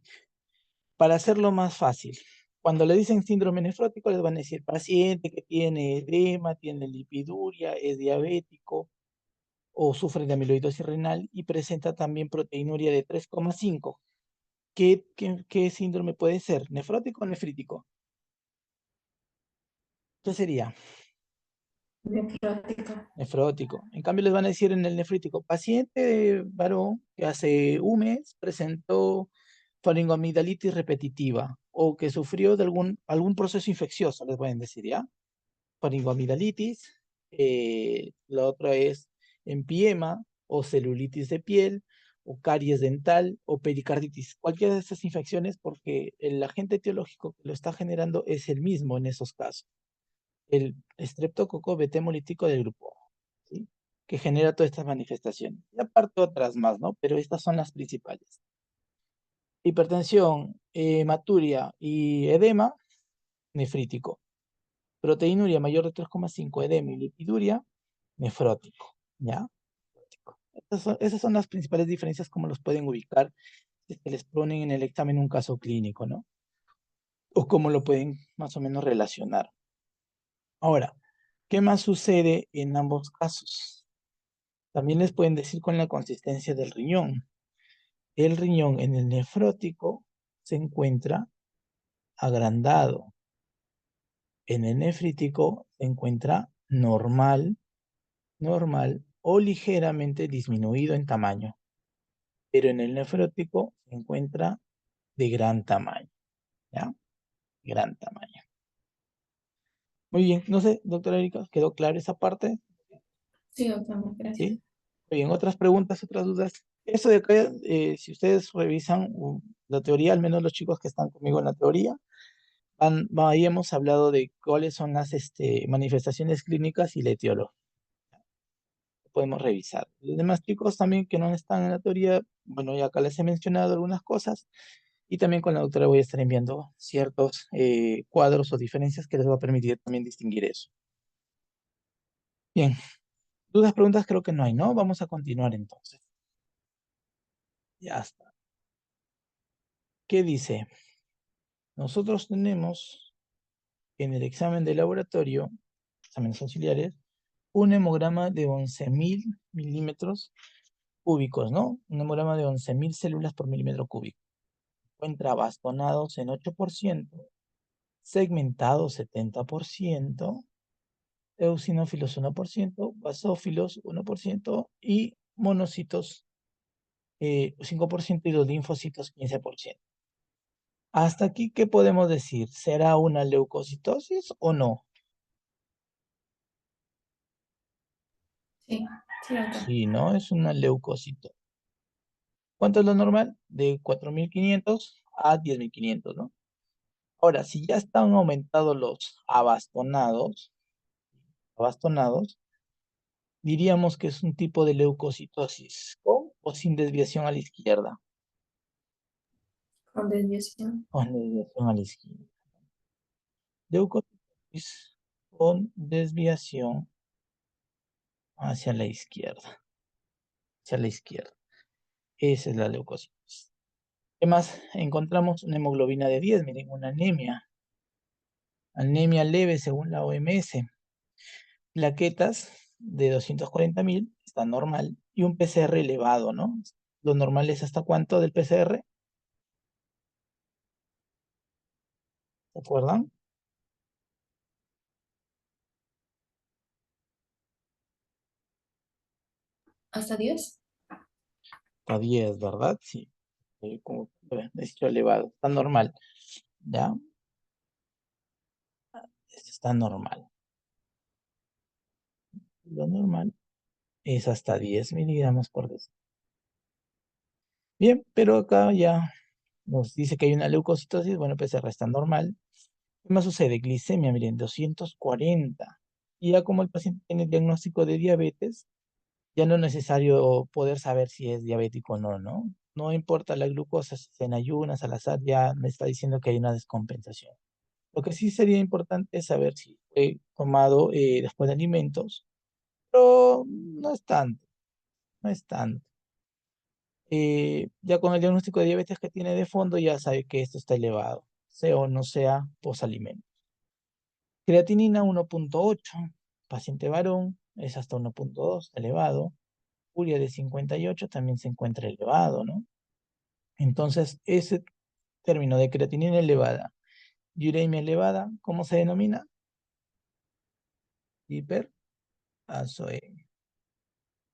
Para hacerlo más fácil, cuando le dicen síndrome nefrótico, les van a decir paciente que tiene edema, tiene lipiduria, es diabético o sufre de amiloidosis renal y presenta también proteinuria de 3,5. ¿Qué síndrome puede ser? ¿Nefrótico o nefrítico? ¿Qué sería? Nefrótico. Nefrótico. En cambio, les van a decir en el nefrítico, paciente varón que hace un mes presentó faringoamigdalitis repetitiva o que sufrió de algún proceso infeccioso, les pueden decir, ¿ya? Faringoamigdalitis, la otra es empiema o celulitis de piel o caries dental o pericarditis. Cualquiera de estas infecciones porque el agente etiológico que lo está generando es el mismo en esos casos. El estreptococo beta hemolítico del grupo A, ¿sí? Que genera todas estas manifestaciones. Y aparte otras más, ¿no? Pero estas son las principales. Hipertensión hematuria y edema, nefrítico. Proteinuria mayor de 3,5, edema y lipiduria, nefrótico. ¿Ya? Nefrótico. Esas son las principales diferencias como los pueden ubicar si se les ponen en el examen un caso clínico, ¿no? O cómo lo pueden más o menos relacionar. Ahora, ¿qué más sucede en ambos casos? También les pueden decir con la consistencia del riñón. El riñón en el nefrótico se encuentra agrandado. En el nefrítico se encuentra normal o ligeramente disminuido en tamaño. Pero en el nefrótico se encuentra de gran tamaño. ¿Ya? Gran tamaño. Muy bien, no sé, doctora Erika, ¿quedó clara esa parte? Sí, doctor, gracias. ¿Sí? Muy bien, otras preguntas, otras dudas. Eso de acá, si ustedes revisan la teoría, al menos los chicos que están conmigo en la teoría, ahí hemos hablado de cuáles son las manifestaciones clínicas y la etiología. Podemos revisar. Los demás chicos también que no están en la teoría, bueno, ya acá les he mencionado algunas cosas y también con la doctora voy a estar enviando ciertos cuadros o diferencias que les va a permitir también distinguir eso. Bien, dudas, preguntas creo que no hay, ¿no? Vamos a continuar entonces. Ya está. ¿Qué dice? Nosotros tenemos en el examen de laboratorio, exámenes auxiliares, un hemograma de 11.000 milímetros cúbicos, ¿no? Un hemograma de 11.000 células por milímetro cúbico. Encuentra bastonados en 8%, segmentados 70%, eosinófilos 1%, basófilos 1% y monocitos 5% y los linfocitos 15%. Hasta aquí, ¿qué podemos decir? ¿Será una leucocitosis o no? Sí, sí, doctor. Sí, ¿no? Es una leucocitosis. ¿Cuánto es lo normal? De 4.500 a 10.500, ¿no? Ahora, si ya están aumentados los abastonados, diríamos que es un tipo de leucocitosis, con o sin desviación a la izquierda. Con desviación. Con desviación a la izquierda. Leucocitosis con desviación hacia la izquierda. Hacia la izquierda. Esa es la leucocitosis. ¿Qué más? Encontramos una hemoglobina de 10, miren, una anemia. Anemia leve según la OMS. Plaquetas de 240.000, está normal. Y un PCR elevado, ¿no? Lo normal es hasta cuánto del PCR, ¿se acuerdan? ¿Hasta 10? Hasta 10, ¿verdad? Sí. Como dicho elevado, está normal. ¿Ya? Esto está normal. Lo normal es hasta 10 miligramos por decilitro. Bien, pero acá ya nos dice que hay una leucocitosis, bueno, PCR está normal. ¿Qué más sucede? Glicemia, miren, 240. Y ya como el paciente tiene diagnóstico de diabetes, ya no es necesario poder saber si es diabético o no, ¿no? No importa la glucosa, si se en ayunas, al azar, ya me está diciendo que hay una descompensación. Lo que sí sería importante es saber si fue tomado después de alimentos, pero no es tanto, no es tanto. Ya con el diagnóstico de diabetes que tiene de fondo, ya sabe que esto está elevado, sea o no sea posalimento. Creatinina 1,8, paciente varón, es hasta 1,2, elevado. Urea de 58 también se encuentra elevado, ¿no? Entonces, ese término de creatinina elevada y uremia elevada, ¿cómo se denomina? Hiperazoemia.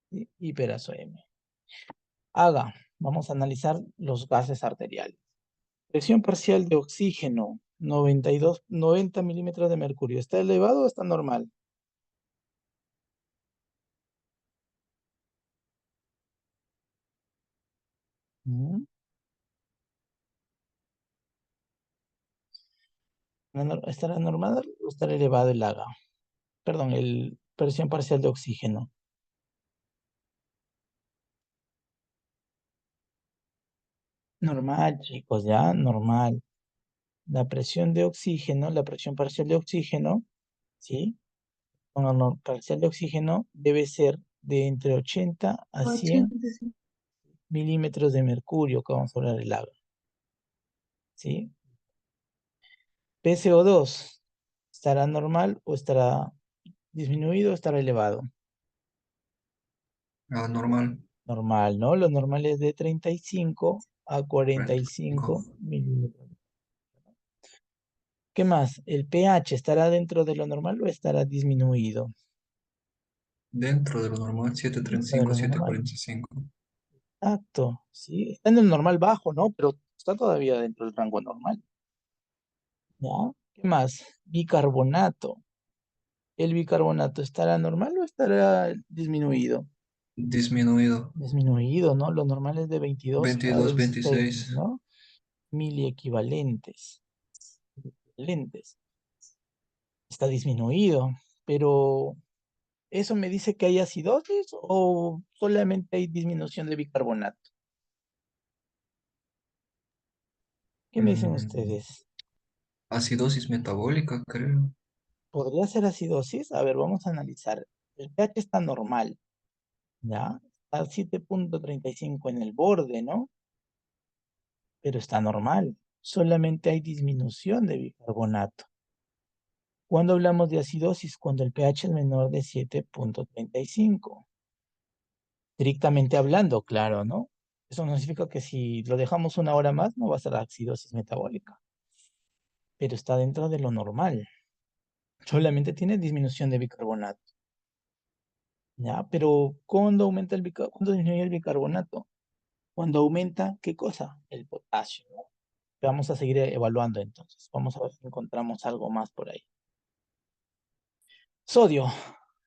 ¿Sí? Hiperazoemia. Haga, vamos a analizar los gases arteriales. Presión parcial de oxígeno, 90 milímetros de mercurio. ¿Está elevado o está normal? Mm, ¿Estará normal o estará elevado el HAGA? Perdón, el presión parcial de oxígeno. Normal, chicos, ya, normal. La presión de oxígeno, la presión parcial de oxígeno, ¿sí? Parcial de oxígeno debe ser de entre 80 a 100 milímetros de mercurio, que vamos a hablar del agua, ¿sí? PCO2, ¿estará normal o estará disminuido o estará elevado? Normal. Normal, ¿no? Lo normal es de 35 a 45 45. milímetros. ¿Qué más? ¿El pH estará dentro de lo normal o estará disminuido? Dentro de lo normal, Dentro de 735, lo normal. 745. Exacto, sí. Está en el normal bajo, ¿no? Pero está todavía dentro del rango normal. ¿Ya? ¿Qué más? Bicarbonato. ¿El bicarbonato estará normal o estará disminuido? Disminuido. Disminuido, ¿no? Lo normal es de 22 a 22, 26, 26. ¿no? Miliequivalentes. Equivalentes. Está disminuido, pero ¿eso me dice que hay acidosis o solamente hay disminución de bicarbonato? ¿Qué me dicen Mm, ustedes? acidosis metabólica, creo. ¿Podría ser acidosis? A ver, vamos a analizar. El pH está normal, ¿ya? Está a 7,35 en el borde, ¿no? Pero está normal. Solamente hay disminución de bicarbonato. ¿Cuándo hablamos de acidosis? Cuando el pH es menor de 7,35. Estrictamente hablando, claro, ¿no? Eso no significa que si lo dejamos una hora más no va a ser acidosis metabólica, pero está dentro de lo normal. Solamente tiene disminución de bicarbonato, ¿ya? Pero ¿cuándo aumenta cuándo disminuye el bicarbonato? Cuando aumenta, ¿qué cosa? El potasio, ¿no? Vamos a seguir evaluando entonces. Vamos a ver si encontramos algo más por ahí. Sodio,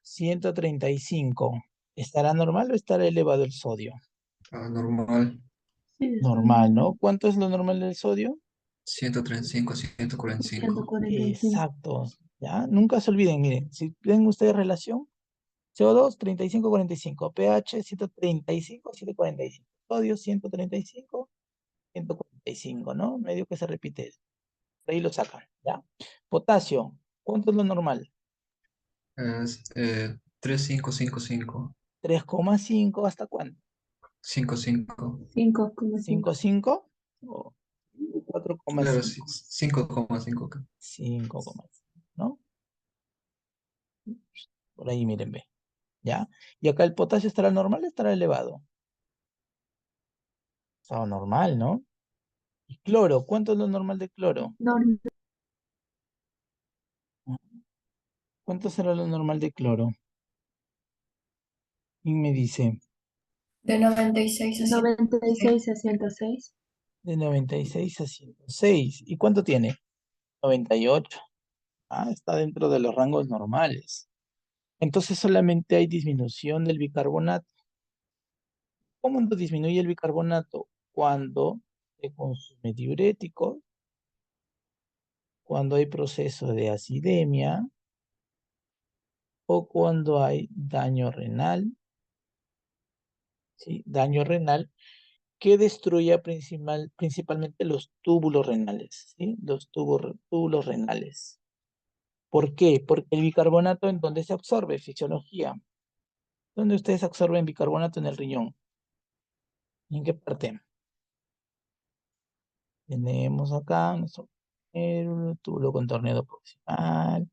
135. ¿Estará normal o estará elevado el sodio? Normal. Normal, ¿no? ¿Cuánto es lo normal del sodio? 135, 145. Exacto, ¿ya? Nunca se olviden, miren, si ven ustedes relación, CO2, 35,45, pH, 135, 145, sodio, 135, 145, ¿no? Medio que se repite, por ahí lo sacan, ¿ya? Potasio, ¿cuánto es lo normal? Es 3555. 3,5, ¿hasta cuánto? 55. 5,5 o Claro, sí, 4,5, 5,5. 5,5, ¿no? Por ahí miren, ve, ¿ya? Y acá el potasio estará normal o estará elevado. Estaba normal, ¿no? Y cloro, ¿cuánto es lo normal de cloro? ¿Cuánto será lo normal de cloro? Y me dice, De 96 a 106. de 96 a 106. ¿Y cuánto tiene? 98. Ah, está dentro de los rangos normales. Entonces solamente hay disminución del bicarbonato. ¿Cómo no disminuye el bicarbonato? Cuando se consume diurético, cuando hay proceso de acidemia o cuando hay daño renal, ¿sí? Daño renal que destruya principalmente los túbulos renales, ¿sí? Los túbulos renales. ¿Por qué? Porque el bicarbonato, ¿en dónde se absorbe? Fisiología. ¿Dónde ustedes absorben bicarbonato? En el riñón. ¿En qué parte? Tenemos acá nuestro túbulo contorneado proximal,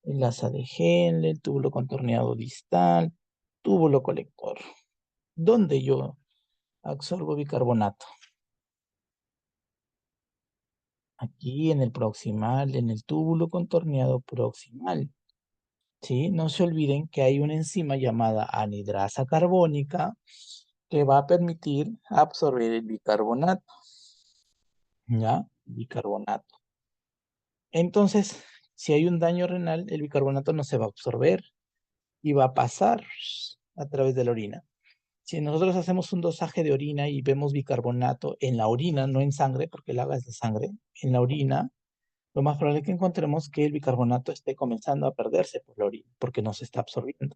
el asa de Henle, el túbulo contorneado distal, túbulo colector. ¿Dónde yo absorbo bicarbonato? Aquí en el proximal, en el túbulo contorneado proximal. ¿Sí? No se olviden que hay una enzima llamada anidrasa carbónica que va a permitir absorber el bicarbonato. ¿Ya? Bicarbonato. Entonces, si hay un daño renal, el bicarbonato no se va a absorber y va a pasar a través de la orina. Si nosotros hacemos un dosaje de orina y vemos bicarbonato en la orina, no en sangre, porque el agua es de sangre, en la orina, lo más probable es que encontremos que el bicarbonato esté comenzando a perderse por la orina, porque no se está absorbiendo.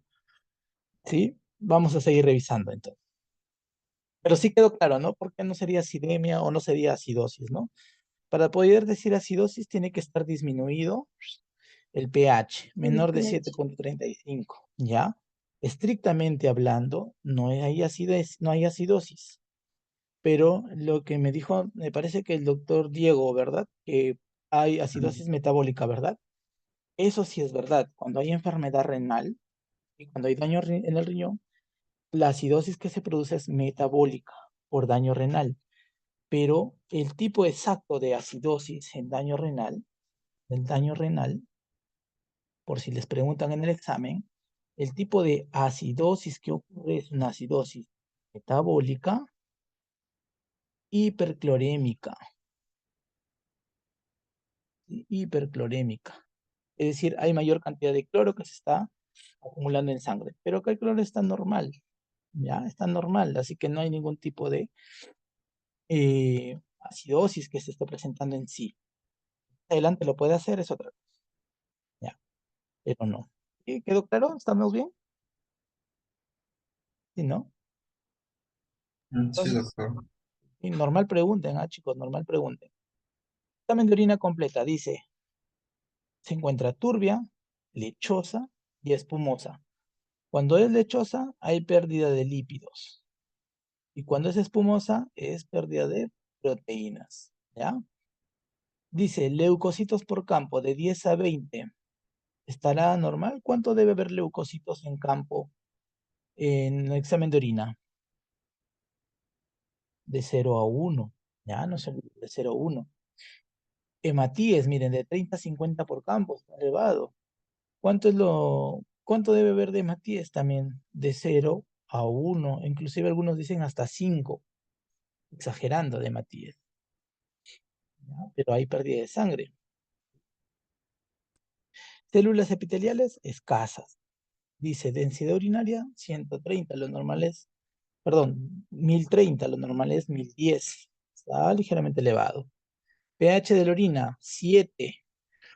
¿Sí? Vamos a seguir revisando entonces. Pero sí quedó claro, ¿no? Porque no sería acidemia o no sería acidosis, ¿no? Para poder decir acidosis tiene que estar disminuido el pH, El menor de pH. 7,35, ¿ya? Estrictamente hablando, no hay acidosis. Pero lo que me dijo, me parece que el doctor Diego, ¿verdad? Que hay acidosis metabólica, ¿verdad? Eso sí es verdad. Cuando hay enfermedad renal y cuando hay daño en el riñón, la acidosis que se produce es metabólica por daño renal. Pero el tipo exacto de acidosis en daño renal, el daño renal, por si les preguntan en el examen, el tipo de acidosis que ocurre es una acidosis metabólica hiperclorémica, hiperclorémica. Es decir, hay mayor cantidad de cloro que se está acumulando en sangre, pero acá el cloro está normal, ya está normal, así que no hay ningún tipo de acidosis que se esté presentando en sí. Adelante lo puede hacer, es otra cosa, ya, pero no. ¿Sí? ¿Quedó claro? ¿Estamos bien? Sí, ¿no? Sí, Entonces, doctor. sí, normal pregunten, chicos, normal pregunten. Examen de orina completa, dice, se encuentra turbia, lechosa y espumosa. Cuando es lechosa, hay pérdida de lípidos. Y cuando es espumosa, es pérdida de proteínas, ¿ya? Dice, leucocitos por campo de 10 a 20. ¿Estará normal? ¿Cuánto debe haber leucocitos en campo en el examen de orina? De 0 a 1. Ya, no sé, de 0 a 1. Hematíes, miren, de 30 a 50 por campo, está elevado. ¿Cuánto debe haber de hematíes también? De 0 a 1. Inclusive algunos dicen hasta 5, exagerando de hematíes. ¿Ya? Pero hay pérdida de sangre. Células epiteliales escasas. Dice densidad urinaria 130, lo normal es, perdón, 1030, lo normal es 1010. Está ligeramente elevado. pH de la orina 7.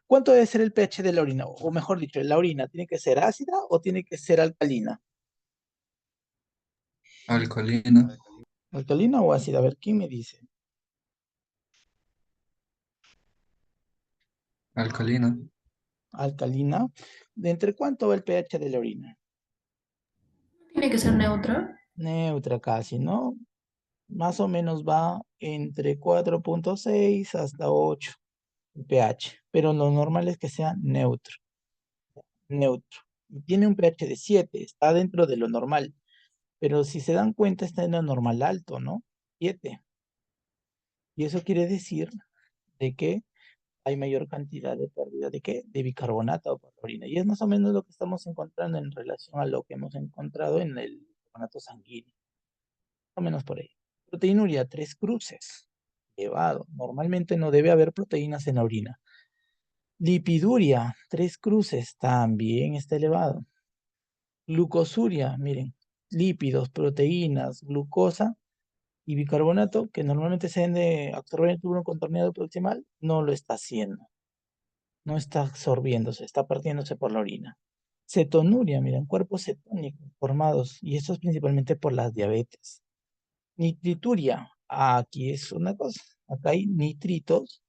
¿Cuánto debe ser el pH de la orina? O mejor dicho, la orina, ¿tiene que ser ácida o tiene que ser alcalina? Alcalina. ¿Alcalina o ácida? A ver, ¿quién me dice? Alcalina. Alcalina. ¿De entre cuánto va el pH de la orina? Tiene que ser neutra. Neutra casi, ¿no? Más o menos va entre 4,6 hasta 8 el pH, pero lo normal es que sea neutro, neutro. Y tiene un pH de 7, está dentro de lo normal, pero si se dan cuenta está en lo normal alto, ¿no? 7. Y eso quiere decir de que hay mayor cantidad de pérdida de qué? De bicarbonato por orina. Y es más o menos lo que estamos encontrando en relación a lo que hemos encontrado en el bicarbonato sanguíneo. Más o menos por ahí. Proteinuria, 3 cruces. Elevado. Normalmente no debe haber proteínas en la orina. Lipiduria, 3 cruces. También está elevado. Glucosuria, miren. Lípidos, proteínas, glucosa y bicarbonato, que normalmente se deben de absorber en el túbulo contorneado proximal, no lo está haciendo. No está absorbiéndose, está partiéndose por la orina. Cetonuria, miren, cuerpos cetónicos formados, y esto es principalmente por las diabetes. Nitrituria, aquí es una cosa, acá hay nitritos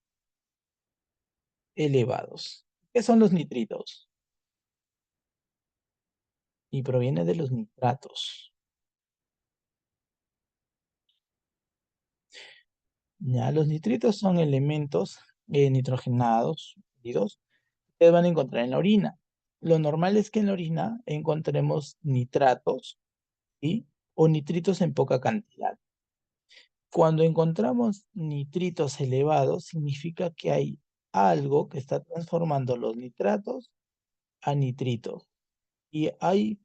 elevados. ¿Qué son los nitritos? Y proviene de los nitratos. Ya, los nitritos son elementos nitrogenados, sólidos, que van a encontrar en la orina. Lo normal es que en la orina encontremos nitratos, ¿sí? O nitritos en poca cantidad. Cuando encontramos nitritos elevados, significa que hay algo que está transformando los nitratos a nitritos. Y hay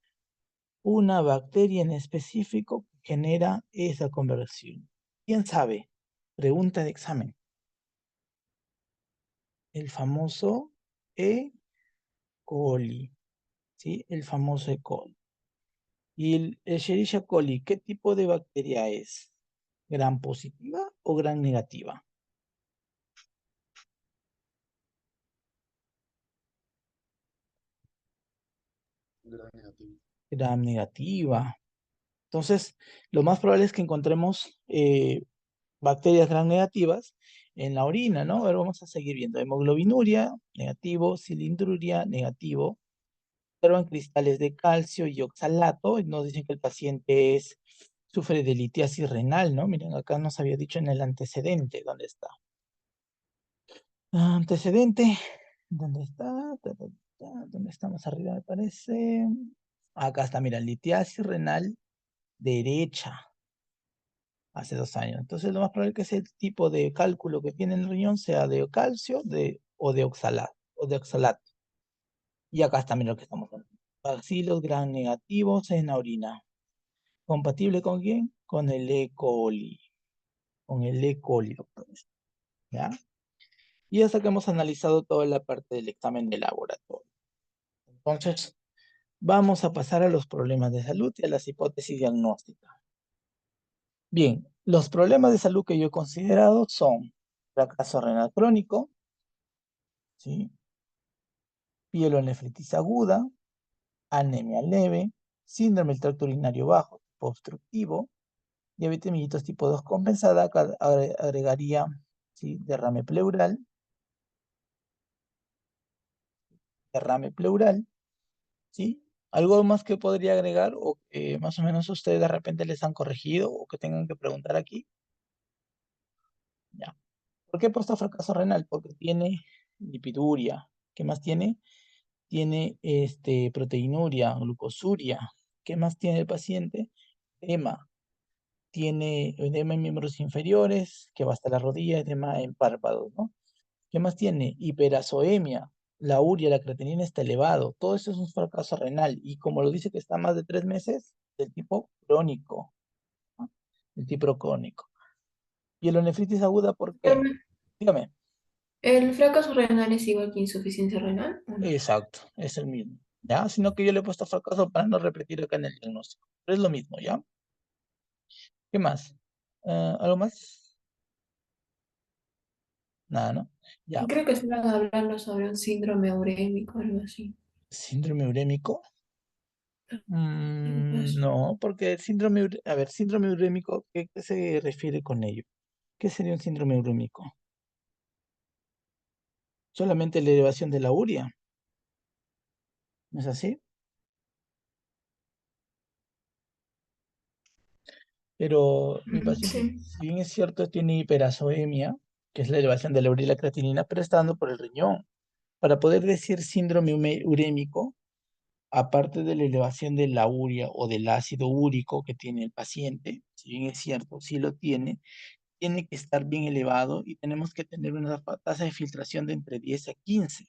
una bacteria en específico que genera esa conversión. ¿Quién sabe? Pregunta de examen. El famoso E. coli, ¿sí? El famoso E. coli. ¿Y el Escherichia coli, qué tipo de bacteria es? ¿Gram positiva o gram negativa? Gran negativo. Gram negativa. Entonces, lo más probable es que encontremos bacterias gram negativas en la orina, ¿no? Ahora vamos a seguir viendo. Hemoglobinuria, negativo. Cilindruria, negativo. Observan cristales de calcio y oxalato. Y nos dicen que el paciente sufre de litiasis renal, ¿no? Miren, acá nos había dicho en el antecedente. ¿Dónde está? Antecedente. ¿Dónde está? ¿Dónde estamos arriba, me parece? Acá está, mira, litiasis renal derecha. Hace 2 años. Entonces, lo más probable es que ese tipo de cálculo que tiene en el riñón sea de calcio o de oxalato. Y acá está, mira lo que estamos hablando. Bacilos gram negativos en la orina. ¿Compatible con quién? Con el E. coli. Con el E. coli, doctores. ¿Ya? Y hasta que hemos analizado toda la parte del examen de laboratorio. Entonces, vamos a pasar a los problemas de salud y a las hipótesis diagnósticas. Bien, los problemas de salud que yo he considerado son fracaso renal crónico, ¿sí? Pielonefritis aguda, anemia leve, síndrome del tracto urinario bajo, tipo obstructivo, diabetes mellitus tipo 2 compensada. Acá agregaría, ¿sí? Derrame pleural, ¿sí? ¿Algo más que podría agregar o que más o menos ustedes de repente les han corregido o que tengan que preguntar aquí? Ya. ¿Por qué he puesto fracaso renal? Porque tiene lipiduria. ¿Qué más tiene? Tiene proteinuria, glucosuria. ¿Qué más tiene el paciente? Edema. Tiene edema en miembros inferiores, que va hasta la rodilla, edema en párpados, ¿no? ¿Qué más tiene? Hiperazoemia. La urea, la creatinina está elevado. Todo eso es un fracaso renal. Y como lo dice que está más de 3 meses, del tipo crónico, ¿no? El tipo crónico. Pielonefritis aguda, ¿por qué? Pero Dígame. ¿el fracaso renal es igual que insuficiencia renal? ¿O no? Exacto, es el mismo. ¿Ya? Sino que yo le he puesto fracaso para no repetir acá en el diagnóstico. Pero es lo mismo, ¿ya? ¿Qué más? ¿Algo más? Nada, ¿no? Ya. Creo que estaban hablando sobre un síndrome urémico, algo así. ¿Síndrome urémico? Algo así. No, porque a ver, síndrome urémico, ¿qué se refiere con ello? ¿Qué sería un síndrome urémico? Solamente la elevación de la urea, ¿no es así? Pero mi paciente, Sí. si bien es cierto, tiene hiperazoemia, que es la elevación de la urea y la creatinina, pero está dando por el riñón. Para poder decir síndrome urémico, aparte de la elevación de la urea o del ácido úrico que tiene el paciente, si bien es cierto, sí lo tiene que estar bien elevado y tenemos que tener una tasa de filtración de entre 10 a 15,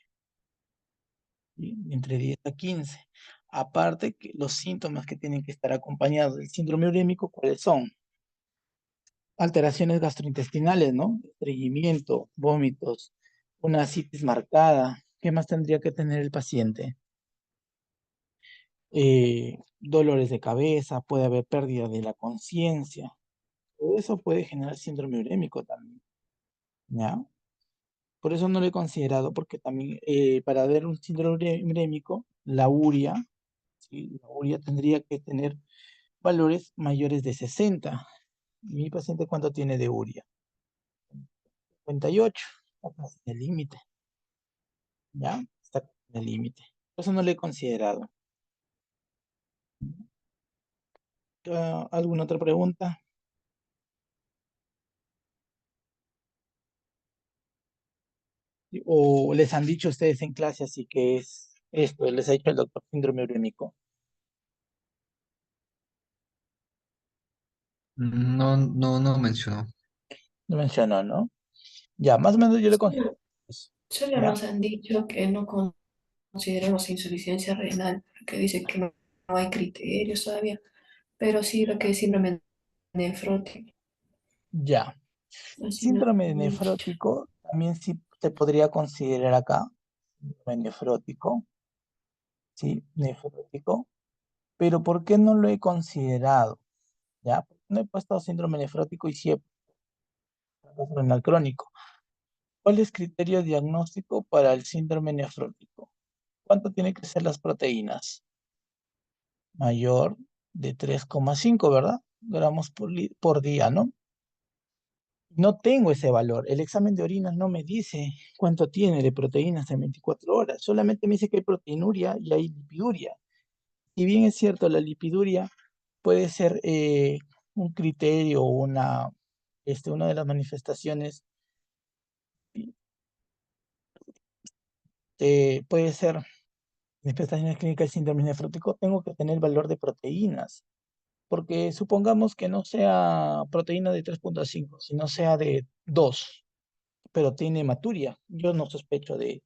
¿sí? Entre 10 a 15. Aparte, que los síntomas que tienen que estar acompañados del síndrome urémico, ¿cuáles son? Alteraciones gastrointestinales, ¿no? Estreñimiento, vómitos, una asitis marcada. ¿Qué más tendría que tener el paciente? Dolores de cabeza, puede haber pérdida de la conciencia. Todo eso puede generar síndrome urémico también, ¿ya? Por eso no lo he considerado, porque también para ver un síndrome urémico, la urea, ¿sí? La urea tendría que tener valores mayores de 60. ¿Mi paciente cuánto tiene de urea? 58. Está casi en el límite, ¿ya? Está en el límite. Por eso no lo he considerado. ¿Alguna otra pregunta? ¿O les han dicho ustedes en clase así que es esto? ¿Les ha dicho el doctor síndrome urémico? No, no, no mencionó. No mencionó, ¿no? Ya, más o menos yo le considero Solo, eso, solo ¿ya? nos han dicho que no consideremos insuficiencia renal, porque dice que no hay criterios todavía, pero sí lo que es síndrome nefrótico. Ya. Así nos Síndrome han dicho. nefrótico también sí se podría considerar acá. Síndrome nefrótico, ¿sí? Nefrótico. Pero ¿por qué no lo he considerado? ¿Ya? ¿Por qué no he puesto síndrome nefrótico y sí he puesto renal crónico? ¿Cuál es criterio diagnóstico para el síndrome nefrótico? ¿Cuánto tienen que ser las proteínas? Mayor de 3,5, ¿verdad? Gramos por día, ¿no? No tengo ese valor. El examen de orina no me dice cuánto tiene de proteínas en 24 horas. Solamente me dice que hay proteinuria y hay lipiduria. Y bien es cierto, la lipiduria puede ser un criterio o una de las manifestaciones, puede ser manifestaciones clínicas del síndrome nefrótico. Tengo que tener valor de proteínas, porque supongamos que no sea proteína de 3,5, sino sea de 2, pero tiene hematuria. Yo no sospecho de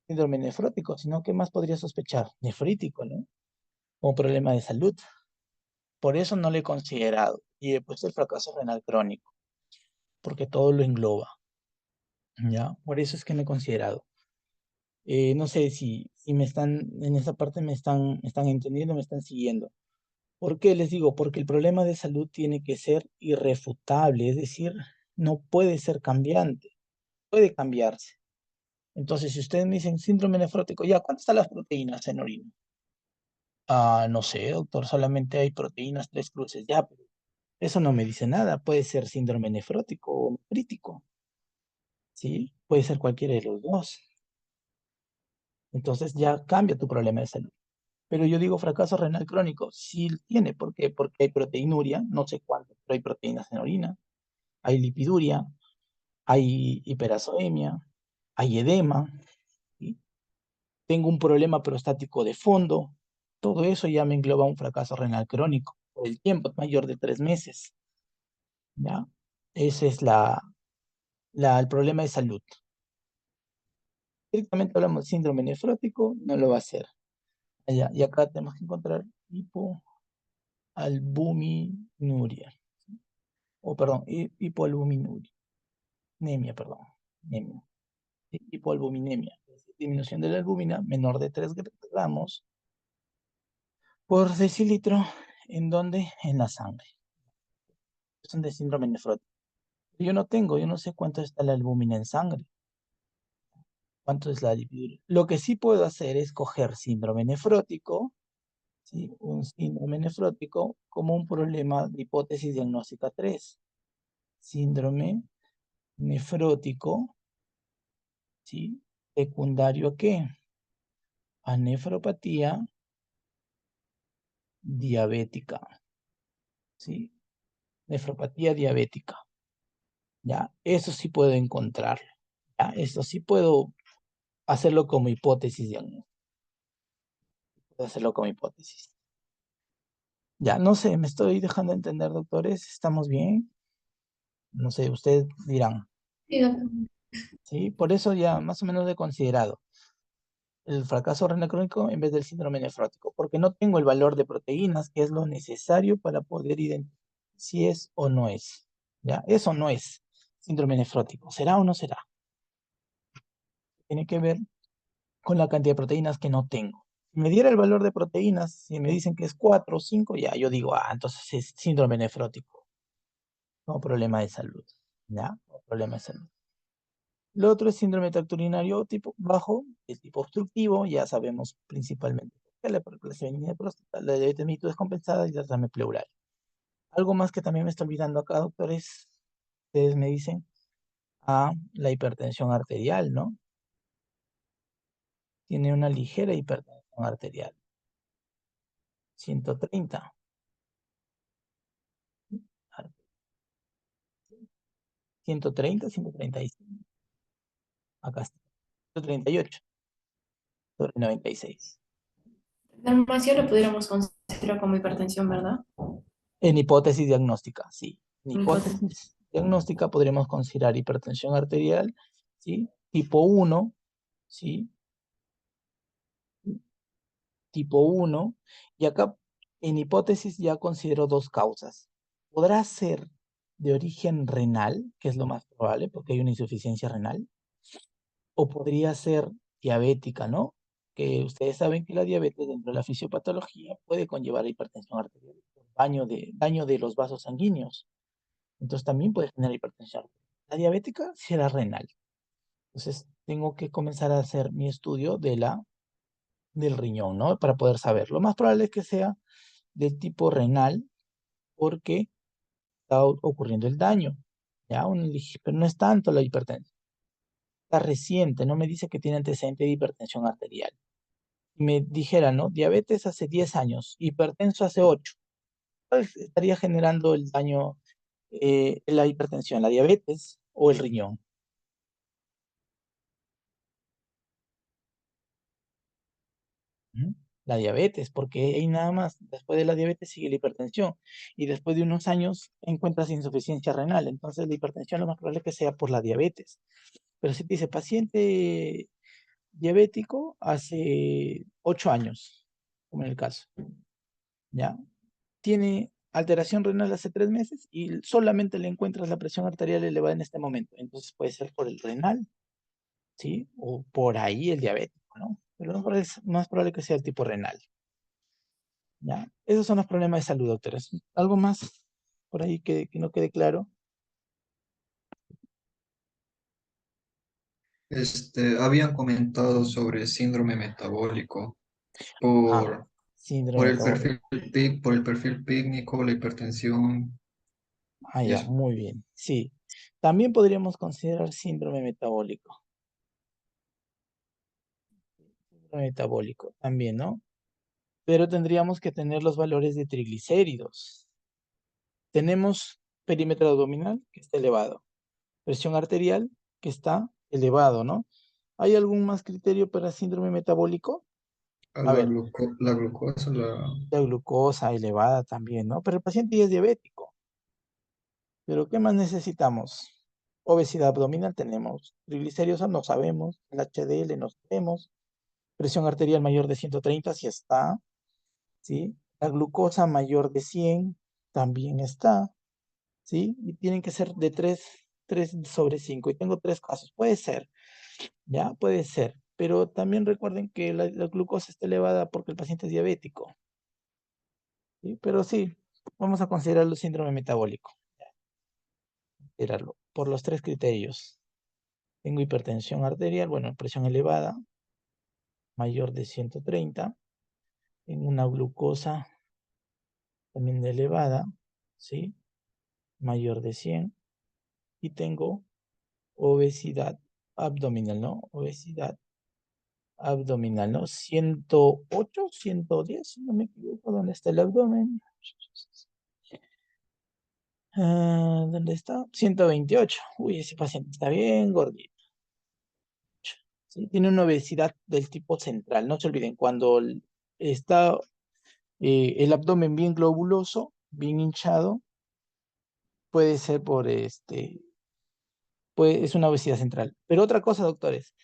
síndrome nefrótico, sino que más podría sospechar nefrítico, ¿no? Como problema de salud. Por eso no lo he considerado. Y he puesto el fracaso renal crónico, porque todo lo engloba, ¿ya? Por eso es que no he considerado. No sé si me están, en esa parte me están entendiendo, me están siguiendo. ¿Por qué les digo? Porque el problema de salud tiene que ser irrefutable, es decir, no puede ser cambiante, puede cambiarse. Entonces, si ustedes me dicen síndrome nefrótico, ya, ¿cuántas están las proteínas en orina? No sé, doctor, solamente hay proteínas, 3 cruces, ya, pero eso no me dice nada. Puede ser síndrome nefrótico o nefrítico, ¿sí? Puede ser cualquiera de los dos. Entonces ya cambia tu problema de salud. Pero yo digo fracaso renal crónico, sí tiene. ¿Por qué? Porque hay proteinuria, no sé cuánto, pero hay proteínas en orina, hay lipiduria, hay hiperazoemia, hay edema, ¿sí? Tengo un problema prostático de fondo. Todo eso ya me engloba un fracaso renal crónico por el tiempo mayor de 3 meses, ¿ya? Ese es el problema de salud. Directamente hablamos de síndrome nefrótico, no lo va a hacer. Allá, y acá tenemos que encontrar hipoalbuminuria, o perdón, hipoalbuminuria, anemia, perdón, anemia, hipoalbuminemia, es decir, disminución de la albúmina menor de 3 gramos por decilitro, ¿en dónde? En la sangre. Son de síndrome nefrótico. Yo no sé cuánto está la albúmina en sangre, cuánto es la lipiduria. Lo que sí puedo hacer es coger síndrome nefrótico, ¿sí? Un síndrome nefrótico como un problema de hipótesis diagnóstica 3. Síndrome nefrótico, ¿sí? ¿Secundario a qué? A nefropatía diabética, ¿sí? Nefropatía diabética, ¿ya? Eso sí puedo encontrarlo, ¿ya? Eso sí puedo hacerlo como hipótesis diagnóstica. Puedo hacerlo como hipótesis. Ya, no sé, me estoy dejando entender, doctores. ¿Estamos bien? No sé, ustedes dirán, Sí, doctor. ¿sí? Por eso ya más o menos he considerado el fracaso renal crónico en vez del síndrome nefrótico, porque no tengo el valor de proteínas, que es lo necesario para poder identificar si es o no es. ¿Ya? Eso no es síndrome nefrótico. ¿Será o no será? Tiene que ver con la cantidad de proteínas que no tengo. Si me diera el valor de proteínas, si me dicen que es 4 o 5, ya yo digo, entonces es síndrome nefrótico, no problema de salud. ¿Ya? No problema de salud. Lo otro es síndrome de tracto urinario tipo bajo, el tipo obstructivo, ya sabemos principalmente la hiperplasia benigna de próstata, la diabetes mellitus descompensada y la derrame pleural. Algo más que también me estoy olvidando acá, doctores, ustedes me dicen, la hipertensión arterial, ¿no? Tiene una ligera hipertensión arterial, 130, 130, 135, acá está, 138 sobre 96. La normación lo pudiéramos considerar como hipertensión, ¿verdad? En hipótesis diagnóstica, sí. En Hipótesis. hipótesis diagnóstica podríamos considerar hipertensión arterial, ¿sí? Tipo 1, ¿sí? Tipo 1. Y acá en hipótesis ya considero dos causas. Podrá ser de origen renal, que es lo más probable, porque hay una insuficiencia renal, o podría ser diabética, ¿no? Que ustedes saben que la diabetes dentro de la fisiopatología puede conllevar a hipertensión arterial, daño de los vasos sanguíneos. Entonces también puede generar hipertensión. La diabética será renal. Entonces tengo que comenzar a hacer mi estudio del riñón, ¿no? Para poder saber. Lo más probable es que sea del tipo renal porque está ocurriendo el daño. Ya, pero no es tanto la hipertensión. Está reciente, no me dice que tiene antecedente de hipertensión arterial. Me dijera, ¿no? Diabetes hace 10 años, hipertenso hace 8. ¿Cuál estaría generando el daño, la hipertensión, la diabetes o el riñón? Ujú. La diabetes, porque hay nada más, después de la diabetes sigue la hipertensión y después de unos años encuentras insuficiencia renal, entonces la hipertensión lo más probable es que sea por la diabetes. Pero si te dice paciente diabético hace 8 años, como en el caso, ¿ya? Tiene alteración renal hace 3 meses y solamente le encuentras la presión arterial elevada en este momento, entonces puede ser por el renal, ¿sí? O por ahí el diabético, ¿no? Pero lo más probable que sea el tipo renal. ¿Ya? Esos son los problemas de salud, doctores. ¿Algo más por ahí que no quede claro? Habían comentado sobre síndrome metabólico Ah, por, síndrome por el metabólico. perfil por el perfil pícnico, la hipertensión Ah, y ya, eso. muy bien. Sí. También podríamos considerar síndrome metabólico. Síndrome metabólico también, ¿no? Pero tendríamos que tener los valores de triglicéridos. Tenemos perímetro abdominal que está elevado. Presión arterial que está elevado, ¿no? ¿Hay algún más criterio para síndrome metabólico? A ver, La glucosa, la glucosa elevada también, ¿no? Pero el paciente ya es diabético. ¿Pero qué más necesitamos? Obesidad abdominal tenemos. Triglicéridos no sabemos. El HDL no sabemos. Presión arterial mayor de 130 sí está, ¿sí? La glucosa mayor de 100 también está, ¿sí? Y tienen que ser de 3/5. Y tengo 3 casos. Puede ser, ¿ya? Puede ser. Pero también recuerden que la glucosa está elevada porque el paciente es diabético, ¿sí? Pero sí, vamos a considerarlo síndrome metabólico. Considerarlo por los 3 criterios. Tengo hipertensión arterial, bueno, presión elevada, mayor de 130. Tengo una glucosa también elevada, ¿sí? Mayor de 100. Y tengo obesidad abdominal, ¿no? Obesidad abdominal, ¿no? 108, 110, si no me equivoco. ¿Dónde está el abdomen? ¿Dónde está? 128. Uy, ese paciente está bien gordito. ¿Sí? Tiene una obesidad del tipo central. No se olviden, cuando está el abdomen bien globuloso, bien hinchado, puede ser es una obesidad central. Pero otra cosa, doctores,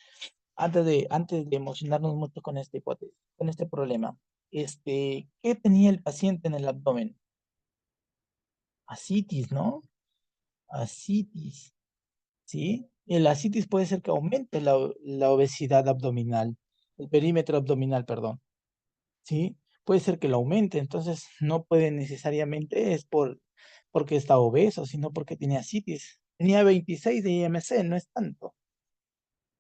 antes de emocionarnos mucho con esta hipótesis, con este problema, ¿qué tenía el paciente en el abdomen? Asitis, ¿no? Asitis, ¿sí? El asitis puede ser que aumente la obesidad abdominal, el perímetro abdominal, perdón, ¿sí? Puede ser que lo aumente, entonces no puede necesariamente porque está obeso, sino porque tiene asitis. Tenía 26 de IMC, no es tanto.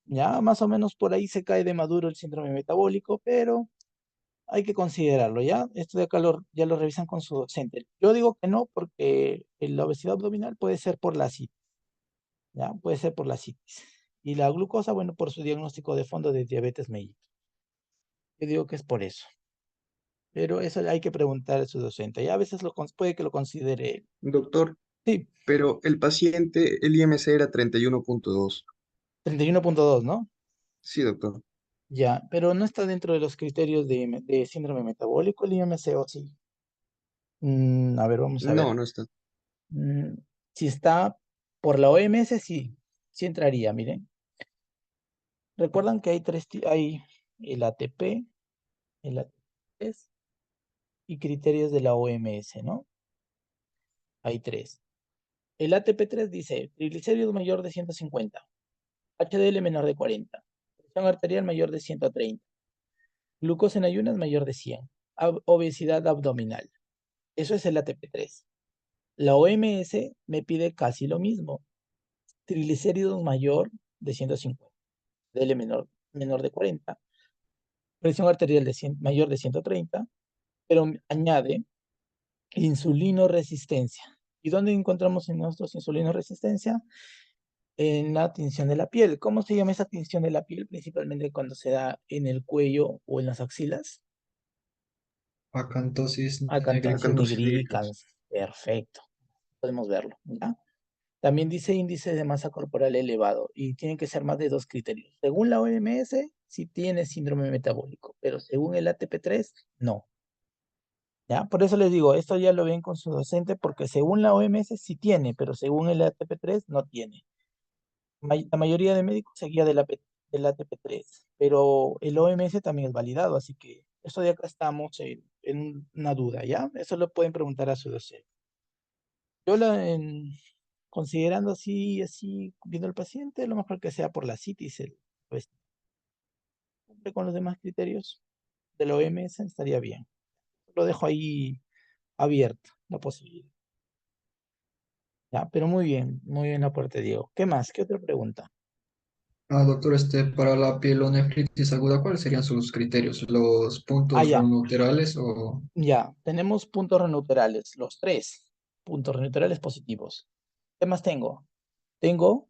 Ya más o menos por ahí se cae de maduro el síndrome metabólico, pero hay que considerarlo, ¿ya? Esto de acá ya lo revisan con su docente. Yo digo que no porque la obesidad abdominal puede ser por la asitis, ¿ya? Puede ser por la asitis. Y la glucosa, bueno, por su diagnóstico de fondo de diabetes mellitus. Yo digo que es por eso. Pero eso hay que preguntar a su docente. Y a veces puede que lo considere él. Doctor, Sí, pero el paciente, el IMC era 31.2. 31,2, ¿no? Sí, doctor. Ya, pero no está dentro de los criterios de síndrome metabólico el IMC o sí. A ver, vamos a ver. No, no está. Mm, si está por la OMS, sí, sí entraría, miren. Recuerdan que hay el ATP, el ATP y criterios de la OMS, ¿no? Hay 3. El ATP3 dice triglicéridos mayor de 150, HDL menor de 40, presión arterial mayor de 130, glucosa en ayunas mayor de 100, obesidad abdominal. Eso es el ATP3. La OMS me pide casi lo mismo. Triglicéridos mayor de 150, HDL menor de 40, presión arterial mayor de 130, pero añade Insulinoresistencia. ¿Y dónde encontramos en nosotros insulinoresistencia? En la tinción de la piel. ¿Cómo se llama esa tinción de la piel? Principalmente cuando se da en el cuello o en las axilas. Acantosis Acantosis Acantosis nigricans. nigricans. Perfecto. Podemos verlo, ¿ya? También dice índice de masa corporal elevado y tienen que ser más de 2 criterios. Según la OMS, sí tiene síndrome metabólico, pero según el ATP3, no. ¿Ya? Por eso les digo, esto ya lo ven con su docente porque según la OMS sí tiene, pero según el ATP3 no tiene. La mayoría de médicos seguía del ATP3, pero el OMS también es validado, así que eso de acá estamos en una duda, ¿ya? Eso lo pueden preguntar a su docente. Yo considerando así, viendo al paciente, lo mejor que sea por la citis, pues cumple con los demás criterios de la OMS, estaría bien. Lo dejo ahí abierto, la posibilidad. Ya, pero muy bien aporte, Diego. ¿Qué más? ¿Qué otra pregunta? Ah, doctor, para la pielonefritis aguda, ¿cuáles serían sus criterios? ¿Los Ah, puntos ya, renouterales o...? ya, tenemos puntos renouterales, los 3 puntos renouterales positivos. ¿Qué más tengo? Tengo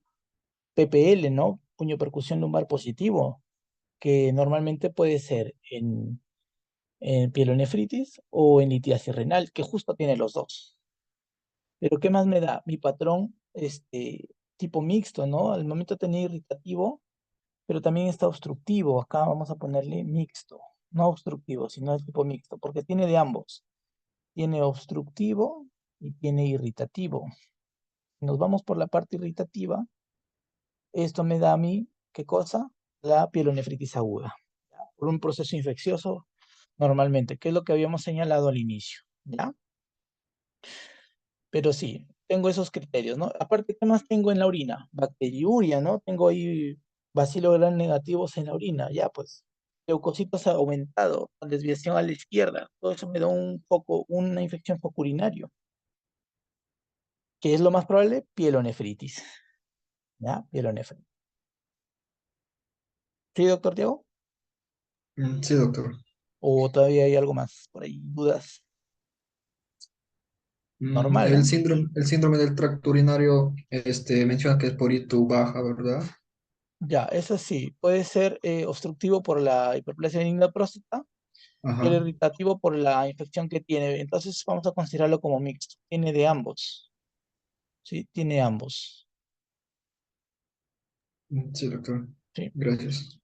PPL, ¿no? Puño percusión lumbar positivo, que normalmente puede ser en pielonefritis o en litiasis renal, que justo tiene los dos. Pero ¿qué más me da? Mi patrón, tipo mixto, ¿no? Al momento tenía irritativo, pero también está obstructivo. Acá vamos a ponerle mixto, no obstructivo, sino el tipo mixto, porque tiene de ambos. Tiene obstructivo y tiene irritativo. Si nos vamos por la parte irritativa, esto me da a mí, ¿qué cosa? La pielonefritis aguda, ¿ya? Por un proceso infeccioso normalmente, que es lo que habíamos señalado al inicio, ¿ya? Pero sí, tengo esos criterios, ¿no? Aparte, ¿qué más tengo en la orina? Bacteriuria, ¿no? Tengo ahí bacilos gram negativos en la orina, ya pues. Leucocitos aumentado, con desviación a la izquierda. Todo eso me da un foco, una infección foco urinario. ¿Qué es lo más probable? Pielonefritis, ¿ya? Pielonefritis. ¿Sí, doctor Diego? Sí, doctor. ¿O todavía hay algo más por ahí? ¿Dudas? Normal, ¿no? El síndrome del tracto urinario, menciona que es por ITU baja, ¿verdad? Ya, eso sí, puede ser obstructivo por la hiperplasia benigna de próstata y el Ajá. irritativo por la infección que tiene. Entonces vamos a considerarlo como mixto. Tiene de ambos. Sí, tiene ambos. Sí, doctor. Sí. Gracias.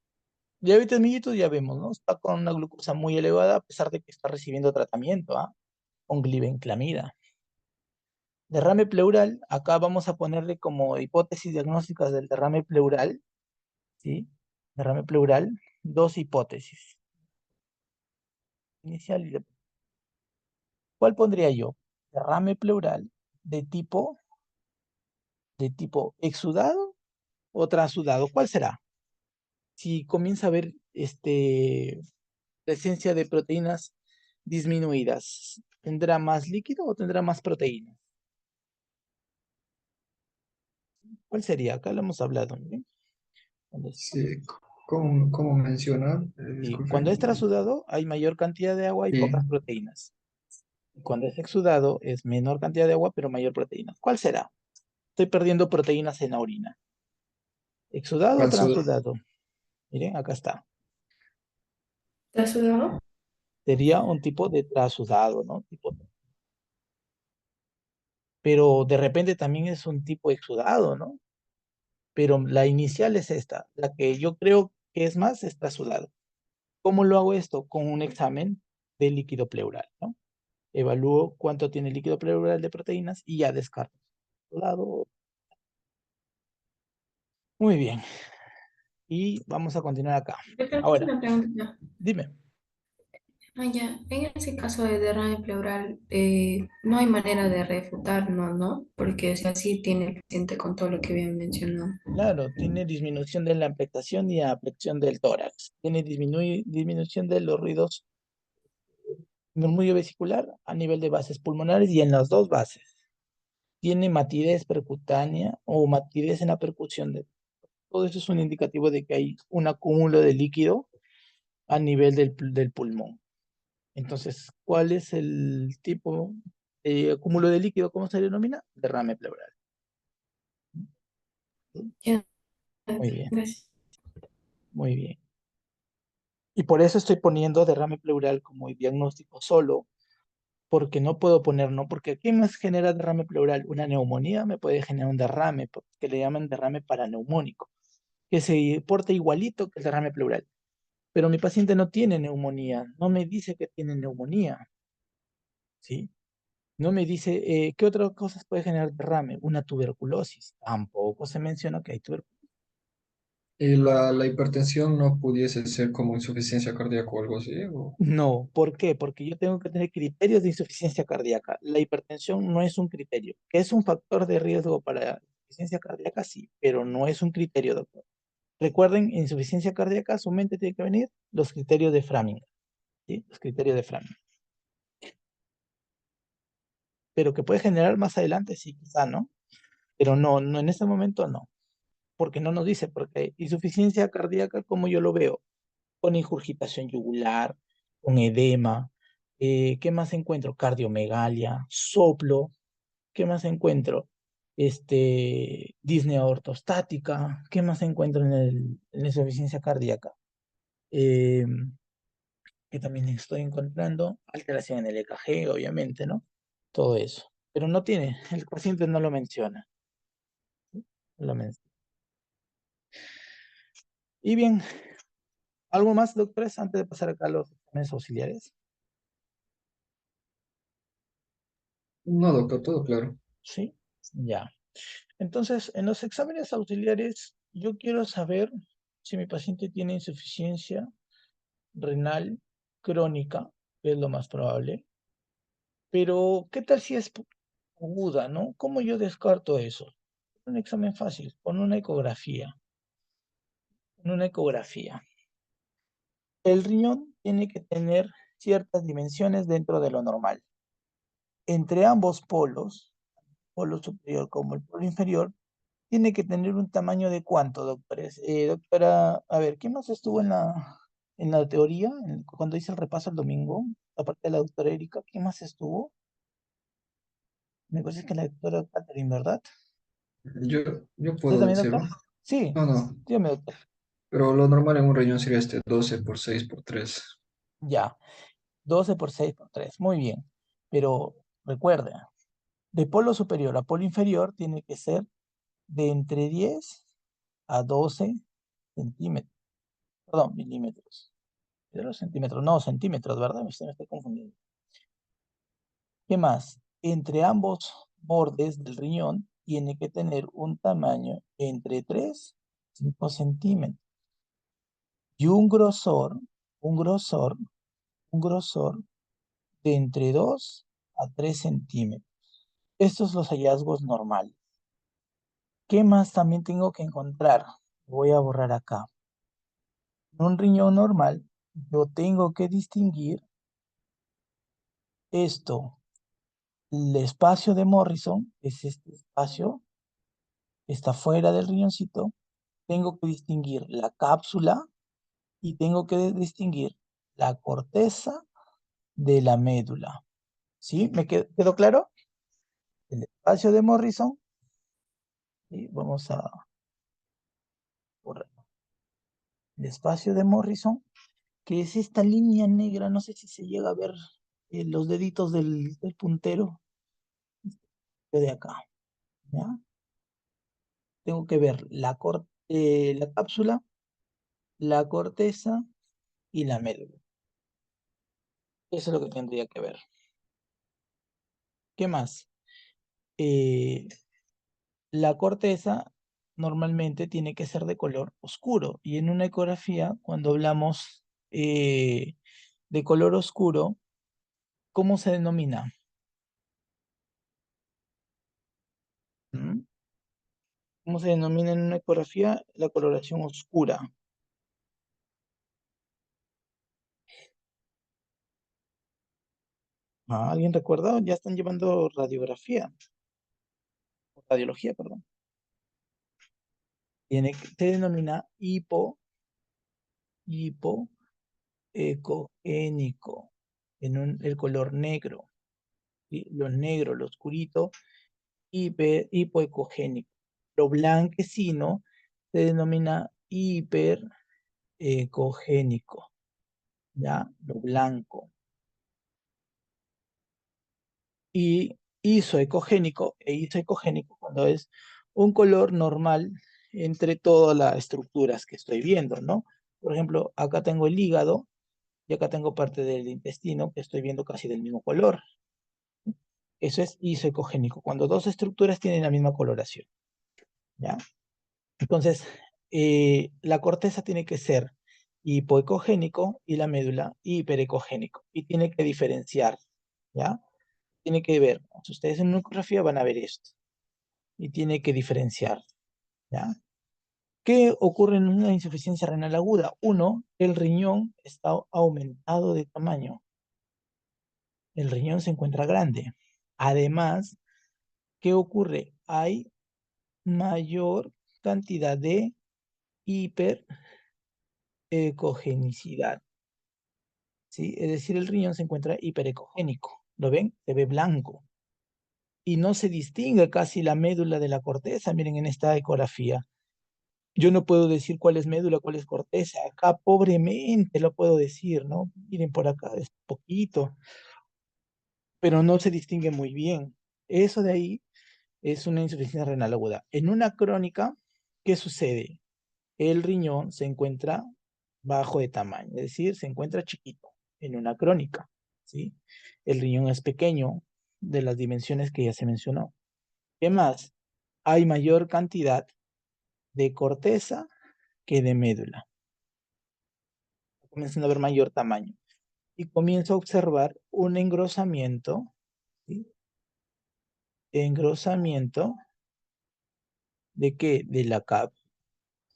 Diabetes mellitus ya vemos, ¿no? Está con una glucosa muy elevada a pesar de que está recibiendo tratamiento, ¿ah? Con glibenclamida. Derrame pleural, acá vamos a ponerle como hipótesis diagnósticas del derrame pleural, ¿sí? Derrame pleural, dos hipótesis. Inicial y ¿cuál pondría yo? Derrame pleural de tipo exudado o transudado. ¿Cuál será? Si comienza a haber presencia de proteínas disminuidas, ¿tendrá más líquido o tendrá más proteína? ¿Cuál sería? Acá lo hemos hablado, ¿no? ¿Dónde está? Sí, ¿cómo menciona? Y Disculpe. cuando es trasudado hay mayor cantidad de agua y Sí, pocas proteínas. Y cuando es exudado es menor cantidad de agua pero mayor proteína. ¿Cuál será? Estoy perdiendo proteínas en la orina. ¿Exudado o falso. transudado? Miren, acá está. ¿Te has sudado? Sería un tipo de trasudado, ¿no? Pero de repente también es un tipo exudado, ¿no? Pero la inicial es esta, la que yo creo que es más es trasudado. ¿Cómo lo hago esto? Con un examen de líquido pleural, ¿no? Evalúo cuánto tiene el líquido pleural de proteínas y ya descarto. Trasudado. Muy bien. Y vamos a continuar acá. Yo creo que es Ahora, una pregunta. dime. Ah, ya. En ese caso de derrame pleural, no hay manera de refutarlo, ¿no? Porque o sea, sí tiene el paciente con todo lo que bien mencionado. Claro, tiene disminución de la amplificación y aprexión del tórax. Tiene disminución de los ruidos murmullo vesicular a nivel de bases pulmonares y en las dos bases. Tiene matidez percutánea o matidez en la percusión. Todo eso es un indicativo de que hay un acúmulo de líquido a nivel del pulmón. Entonces, ¿cuál es el tipo cúmulo de líquido, ¿cómo se denomina? Derrame pleural. Ya, Muy bien, gracias. muy bien. Y por eso estoy poniendo derrame pleural como diagnóstico solo, porque no puedo poner, ¿no? Porque ¿qué más genera derrame pleural? Una neumonía me puede generar un derrame, que le llaman derrame paraneumónico, que se porta igualito que el derrame pleural. Pero mi paciente no tiene neumonía, no me dice que tiene neumonía, ¿sí? No me dice, ¿qué otras cosas puede generar derrame? Una tuberculosis. Tampoco se menciona que hay tuberculosis. ¿Y la hipertensión no pudiese ser como insuficiencia cardíaca o algo así? No, ¿por qué? Porque yo tengo que tener criterios de insuficiencia cardíaca. La hipertensión no es un criterio. ¿Que es un factor de riesgo para insuficiencia cardíaca? Sí, pero no es un criterio, doctor. Recuerden, insuficiencia cardíaca, a su mente tiene que venir los criterios de Framing, ¿sí? Los criterios de Framing. Pero que puede generar más adelante, sí, quizá, ¿no? Pero no, no en este momento no. Porque no nos dice, porque insuficiencia cardíaca, como yo lo veo, con ingurgitación yugular, con edema, ¿qué más encuentro? Cardiomegalia, soplo, ¿qué más encuentro? Disnea ortostática, ¿qué más encuentro en la insuficiencia cardíaca? Eh, que también estoy encontrando alteración en el EKG, obviamente, ¿no? Todo eso. Pero no tiene, el paciente no lo menciona. ¿Sí? No lo menciona. Y bien, ¿algo más, doctores, antes de pasar acá a los exámenes auxiliares? No, doctor, todo claro. Sí, ya. Entonces, en los exámenes auxiliares, yo quiero saber si mi paciente tiene insuficiencia renal crónica, que es lo más probable, pero ¿qué tal si es aguda, no? ¿Cómo yo descarto eso? Un examen fácil, con una ecografía. Con una ecografía. El riñón tiene que tener ciertas dimensiones dentro de lo normal. Entre ambos polos, polo superior como el polo inferior, tiene que tener un tamaño de cuánto, doctores. Doctora, a ver, ¿quién más estuvo en la teoría, cuando hice el repaso el domingo? Aparte de la doctora Erika, ¿quién más estuvo? Me parece que la doctora Catherine, ¿verdad? Yo, yo ¿Usted puedo también, doctor? decirlo. Sí, No, no. dígame, doctor. Pero lo normal en un riñón sería 12 por 6 por 3. Ya, 12 por 6 por 3, muy bien. Pero recuerde, de polo superior a polo inferior tiene que ser de entre 10 a 12 centímetros, perdón, milímetros. Pero centímetros, no, centímetros, ¿verdad? Me estoy confundiendo. ¿Qué más? Entre ambos bordes del riñón tiene que tener un tamaño entre 3 y 5 centímetros y un grosor, un grosor de entre 2 a 3 centímetros. Estos son los hallazgos normales. ¿Qué más también tengo que encontrar? Voy a borrar acá. En un riñón normal, yo tengo que distinguir esto. El espacio de Morrison es este espacio, está fuera del riñoncito. Tengo que distinguir la cápsula y tengo que distinguir la corteza de la médula. ¿Sí? ¿Me quedó claro? El espacio de Morrison. Y vamos a borrar. El espacio de Morrison, que es esta línea negra, no sé si se llega a ver los deditos del puntero de acá. ¿Ya? Tengo que ver la cápsula, la corteza y la médula. Eso es lo que tendría que ver. ¿Qué más? Eh, la corteza normalmente tiene que ser de color oscuro y en una ecografía, cuando hablamos de color oscuro, ¿cómo se denomina? ¿Mm? ¿Cómo se denomina en una ecografía la coloración oscura? ¿Alguien recuerda? Ya están llevando radiografía, radiología, perdón. Se denomina hipoecogénico, el color negro. ¿sí? Lo negro, lo oscurito, hipoecogénico. Lo blanquecino se denomina hiperecogénico, ¿ya? Lo blanco. Y isoecogénico e isoecogénico cuando es un color normal entre todas las estructuras que estoy viendo, ¿no? Por ejemplo, acá tengo el hígado y acá tengo parte del intestino que estoy viendo casi del mismo color. Eso es isoecogénico, cuando dos estructuras tienen la misma coloración, ¿ya? Entonces, la corteza tiene que ser hipoecogénico y la médula hiperecogénico. Y tiene que diferenciar, ¿ya? Tiene que ver, si ustedes en una ecografía van a ver esto. Y tiene que diferenciar, ¿ya? ¿Qué ocurre en una insuficiencia renal aguda? Uno, el riñón está aumentado de tamaño. El riñón se encuentra grande. Además, ¿qué ocurre? Hay mayor cantidad de hiperecogenicidad, ¿sí? Es decir, el riñón se encuentra hiperecogénico. ¿Lo ven? Se ve blanco. Y no se distingue casi la médula de la corteza. Miren en esta ecografía. Yo no puedo decir cuál es médula, cuál es corteza. Acá pobremente lo puedo decir, ¿no? Miren por acá, es poquito, pero no se distingue muy bien. Eso de ahí es una insuficiencia renal aguda. En una crónica, ¿qué sucede? El riñón se encuentra bajo de tamaño, es decir, se encuentra chiquito en una crónica, ¿sí? El riñón es pequeño de las dimensiones que ya se mencionó. ¿Qué más? Hay mayor cantidad de corteza que de médula. Comienzan a ver mayor tamaño. Y comienzo a observar un engrosamiento, ¿sí? Engrosamiento ¿de qué? De la cápsula.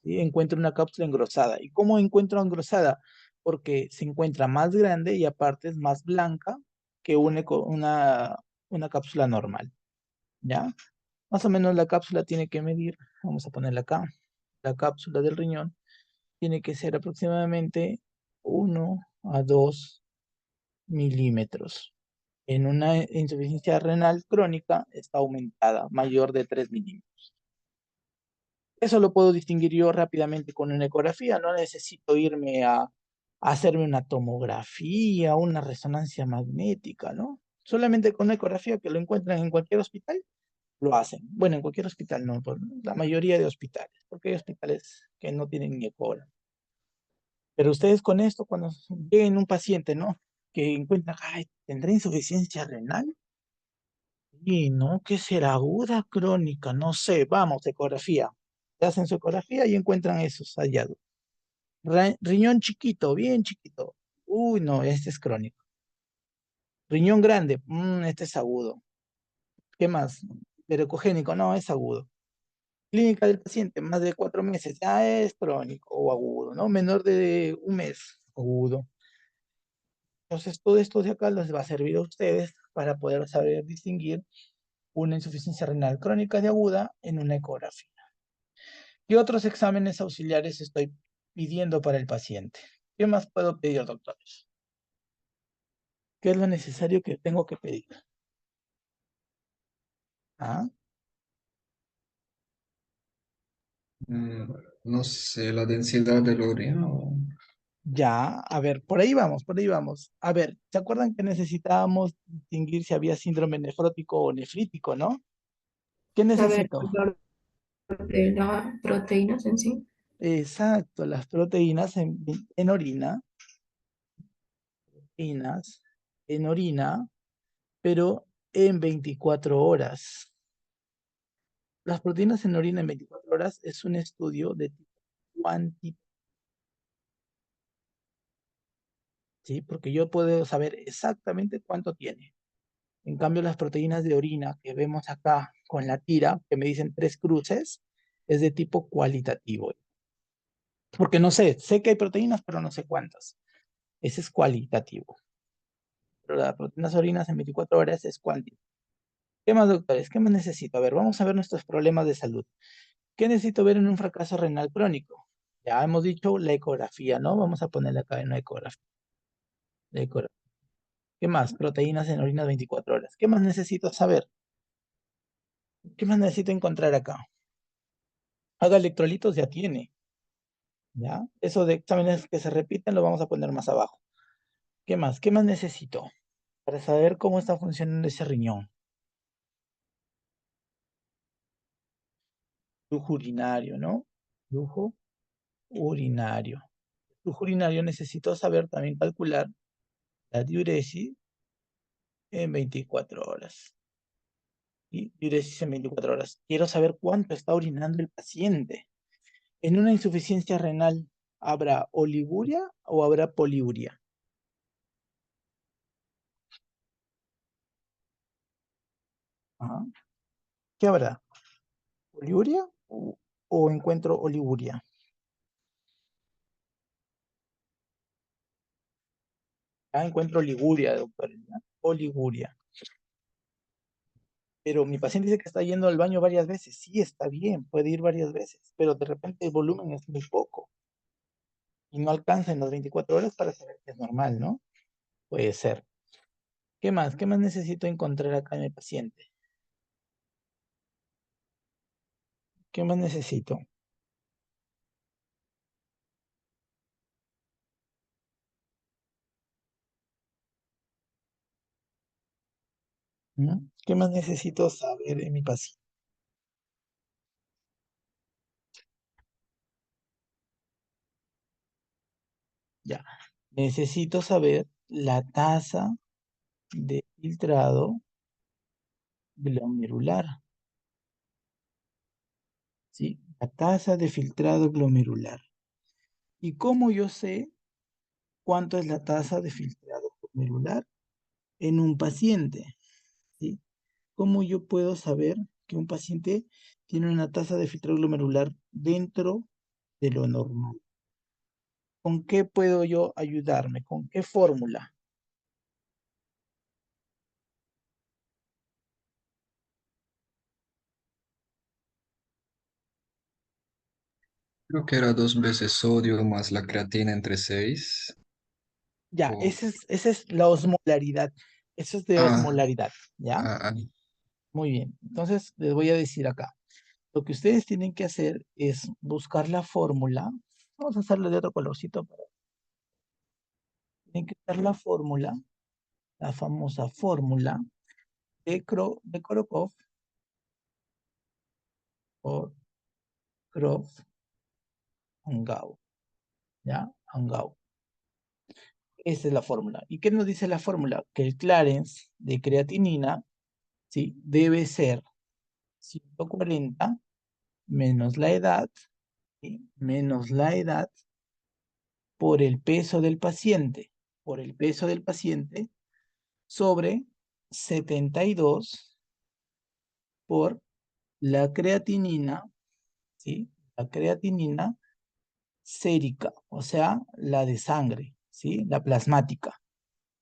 ¿Sí? Encuentro una cápsula engrosada. ¿Y cómo encuentro engrosada? Porque se encuentra más grande y aparte es más blanca que una cápsula normal, ¿ya? Más o menos la cápsula tiene que medir, vamos a ponerla acá, la cápsula del riñón tiene que ser aproximadamente 1 a 2 milímetros. En una insuficiencia renal crónica está aumentada, mayor de 3 milímetros. Eso lo puedo distinguir yo rápidamente con una ecografía, no necesito irme a hacerme una tomografía, una resonancia magnética, ¿no? Solamente con una ecografía que lo encuentran en cualquier hospital, lo hacen. Bueno, en cualquier hospital no, por la mayoría de hospitales, porque hay hospitales que no tienen ni ecógrafo. Pero ustedes con esto, cuando lleguen un paciente, ¿no? Que encuentran, ay, ¿tendrá insuficiencia renal? Y no, ¿qué será? Aguda, crónica, no sé, vamos, ecografía. Se hacen su ecografía y encuentran esos hallazgos. Riñón chiquito, bien chiquito. Uy, no, este es crónico. Riñón grande, este es agudo. ¿Qué más? Pericogénico, no, es agudo. Clínica del paciente, más de 4 meses, ya es crónico o agudo, ¿no? Menor de un mes, agudo. Entonces, todo esto de acá les va a servir a ustedes para poder saber distinguir una insuficiencia renal crónica de aguda en una ecografía. ¿Qué otros exámenes auxiliares estoy pidiendo para el paciente? ¿Qué más puedo pedir, doctores? ¿Qué es lo necesario que tengo que pedir? ¿Ah? Mm, no sé, la densidad del orina. Ya, a ver, por ahí vamos, por ahí vamos. A ver, ¿se acuerdan que necesitábamos distinguir si había síndrome nefrótico o nefrítico, no? ¿Qué Saber necesito? de las proteínas en sí. Exacto, las proteínas en orina, proteínas en orina, pero en 24 horas. Las proteínas en orina en 24 horas es un estudio de tipo cuantitativo, ¿sí? Porque yo puedo saber exactamente cuánto tiene. En cambio, las proteínas de orina que vemos acá con la tira, que me dicen 3 cruces, es de tipo cualitativo. Porque no sé que hay proteínas, pero no sé cuántas. Ese es cualitativo. Pero las proteínas de orinas en 24 horas es cuantitativo. ¿Qué más, doctores? ¿Qué más necesito? A ver, vamos a ver nuestros problemas de salud. ¿Qué necesito ver en un fracaso renal crónico? Ya hemos dicho la ecografía, ¿no? Vamos a ponerle acá en una ecografía. La ecografía. ¿Qué más? Proteínas en orina 24 horas. ¿Qué más necesito saber? ¿Qué más necesito encontrar acá? Haga electrolitos ya tiene, ¿ya? Eso de exámenes que se repiten lo vamos a poner más abajo. ¿Qué más? ¿Qué más necesito para saber cómo está funcionando ese riñón? Flujo urinario, ¿no? Flujo urinario. Flujo urinario necesito saber también calcular la diuresis en 24 horas. Y diuresis en 24 horas. Quiero saber cuánto está orinando el paciente. En una insuficiencia renal, ¿habrá oliguria o habrá poliuria? Ajá. ¿Qué habrá? ¿Poliuria o encuentro oliguria? Ah, encuentro oliguria, doctor. ¿Ya? Oliguria. Pero mi paciente dice que está yendo al baño varias veces. Sí, está bien, puede ir varias veces, pero de repente el volumen es muy poco y no alcanza en las 24 horas para saber que es normal, ¿no? Puede ser. ¿Qué más? ¿Qué más necesito encontrar acá en el paciente? ¿Qué más necesito? ¿Mm? ¿Qué más necesito saber en mi paciente? Ya. Necesito saber la tasa de filtrado glomerular, ¿sí? La tasa de filtrado glomerular. ¿Y cómo yo sé cuánto es la tasa de filtrado glomerular en un paciente? ¿Sí? ¿Cómo yo puedo saber que un paciente tiene una tasa de filtrado glomerular dentro de lo normal? ¿Con qué puedo yo ayudarme? ¿Con qué fórmula? Creo que era 2 veces sodio más la creatina entre 6. Ya, O... esa es la osmolaridad. Eso es de Ah, osmolaridad, ¿ya? ah, ah, Muy bien. Entonces, les voy a decir acá. Lo que ustedes tienen que hacer es buscar la fórmula. Vamos a hacerle de otro colorcito. Tienen que buscar la fórmula, la famosa fórmula de Korokov o Krop-Angau, ¿ya? Angau. Esa es la fórmula. ¿Y qué nos dice la fórmula? Que el Clarence de creatinina, ¿sí? Debe ser 140 menos la edad, ¿sí? Menos la edad por el peso del paciente, por el peso del paciente sobre 72 por la creatinina, ¿sí? La creatinina sérica, o sea, la de sangre, ¿sí? La plasmática.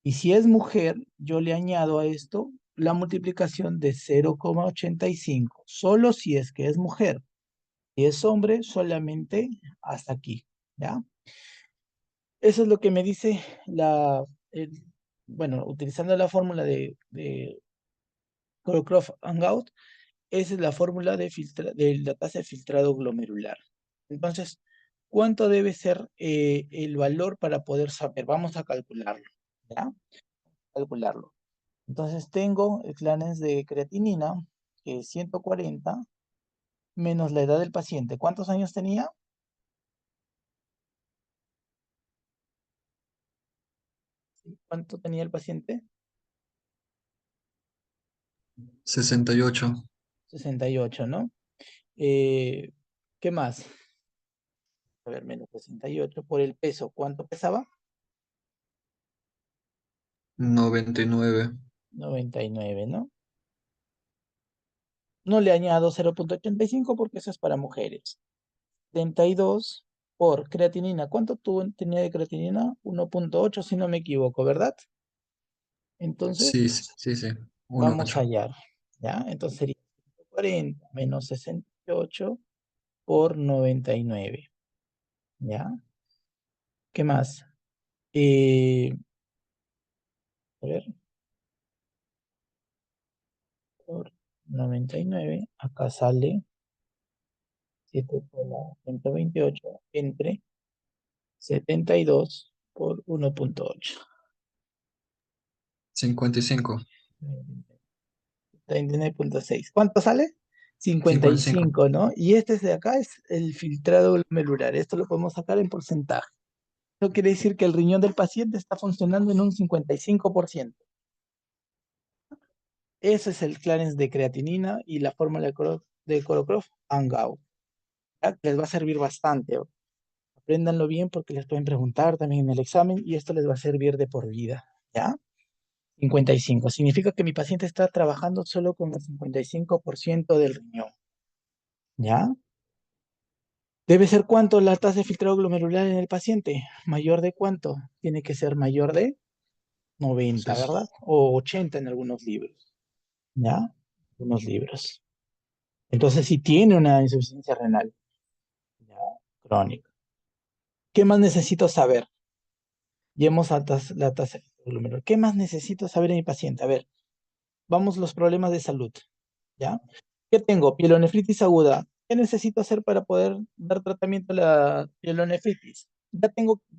Y si es mujer, yo le añado a esto la multiplicación de 0,85, solo si es que es mujer. Si es hombre, solamente hasta aquí, ¿ya? Eso es lo que me dice bueno, utilizando la fórmula de Crocroft-Angaut, esa es la fórmula de la tasa de filtrado glomerular. Entonces, ¿cuánto debe ser el valor para poder saber? Vamos a calcularlo, ¿ya? Calcularlo. Entonces tengo el Clarence de creatinina, que es 140, menos la edad del paciente. ¿Cuántos años tenía? ¿Sí? ¿Cuánto tenía el paciente? 68. 68, ¿no? Eh, ¿Qué más? A ver, menos 68 por el peso. ¿Cuánto pesaba? 99. 99, ¿no? No le añado 0,85 porque eso es para mujeres. 72 por creatinina. ¿Cuánto tenía de creatinina? 1,8 si no me equivoco, ¿verdad? Entonces, Sí, sí, sí, sí. vamos 1,8. allá. ¿Ya? Entonces sería 140 menos 68 por 99. ¿Ya? ¿Qué más? Eh, A ver, por 99, acá sale 7 por la 128 entre 72 por 1.8. 55. 39.6. ¿Cuánto sale? 55. 55, ¿no? Y este de acá es el filtrado glomerular. Esto lo podemos sacar en porcentaje. Eso quiere decir que el riñón del paciente está funcionando en un 55%. Ese es el clearance de creatinina y la fórmula de Colocroft-Angau. Les va a servir bastante. Apréndanlo bien porque les pueden preguntar también en el examen y esto les va a servir de por vida. ¿Ya? 55. Significa que mi paciente está trabajando solo con el 55% del riñón. ¿Ya? ¿Debe ser cuánto la tasa de filtrado glomerular en el paciente? ¿Mayor de cuánto? Tiene que ser mayor de 90, Entonces, ¿verdad? O 80 en algunos libros. ¿Ya? Algunos libros. Entonces, si tiene una insuficiencia renal, ¿ya? Crónica. ¿Qué más necesito saber? Llevamos a la tasa de filtrado glomerular. ¿Qué más necesito saber en mi paciente? A ver, vamos los problemas de salud. ¿Ya? ¿Qué tengo? Pielonefritis aguda. ¿Qué necesito hacer para poder dar tratamiento a la pielonefritis? Ya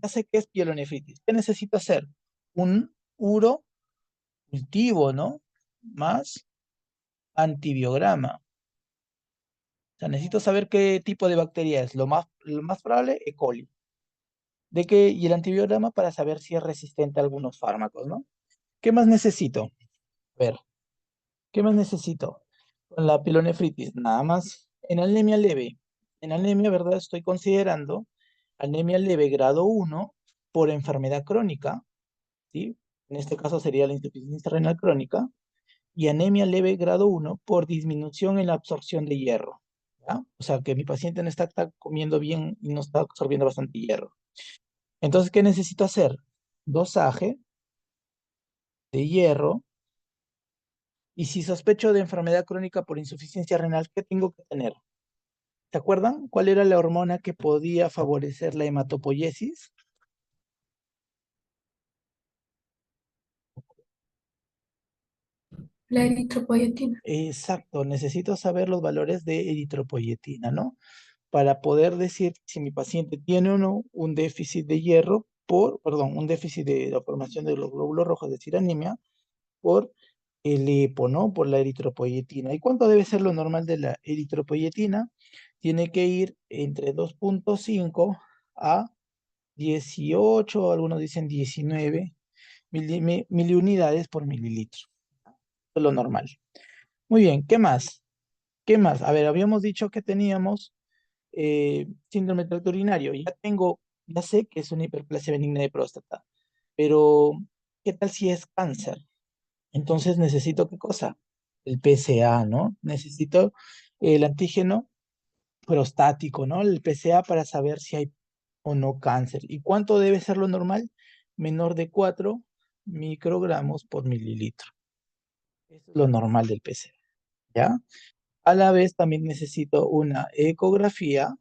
sé qué es pielonefritis. ¿Qué necesito hacer? Un uro cultivo, ¿no? Más antibiograma. O sea, necesito saber qué tipo de bacteria es. Lo más probable, E. coli. Y el antibiograma para saber si es resistente a algunos fármacos, ¿no? ¿Qué más necesito? A ver, ¿qué más necesito? Con la pielonefritis, nada más. En anemia leve. En anemia, ¿verdad? Estoy considerando anemia leve grado 1 por enfermedad crónica, ¿sí? En este caso sería la insuficiencia renal crónica. Y anemia leve grado 1 por disminución en la absorción de hierro, ¿ya? O sea, que mi paciente no está comiendo bien y no está absorbiendo bastante hierro. Entonces, ¿qué necesito hacer? Dosaje de hierro. Y si sospecho de enfermedad crónica por insuficiencia renal, ¿qué tengo que tener? ¿Se acuerdan cuál era la hormona que podía favorecer la hematopoiesis? La eritropoyetina. Exacto, necesito saber los valores de eritropoyetina, ¿no? Para poder decir si mi paciente tiene o no un déficit de hierro un déficit de la formación de los glóbulos rojos, es decir, anemia, por el EPO, ¿no? Por la eritropoyetina. ¿Y cuánto debe ser lo normal de la eritropoyetina? Tiene que ir entre 2.5 a 18, algunos dicen 19 miliunidades por mililitro. Es lo normal. Muy bien, ¿qué más? ¿Qué más? A ver, habíamos dicho que teníamos síndrome del tracto urinario. Ya sé que es una hiperplasia benigna de próstata, pero ¿qué tal si es cáncer? Entonces necesito ¿qué cosa? El PSA, ¿no? Necesito el antígeno prostático, ¿no? El PSA para saber si hay o no cáncer. ¿Y cuánto debe ser lo normal? Menor de 4 microgramos por mililitro. Eso es lo normal del PSA, ¿ya? A la vez también necesito una ecografía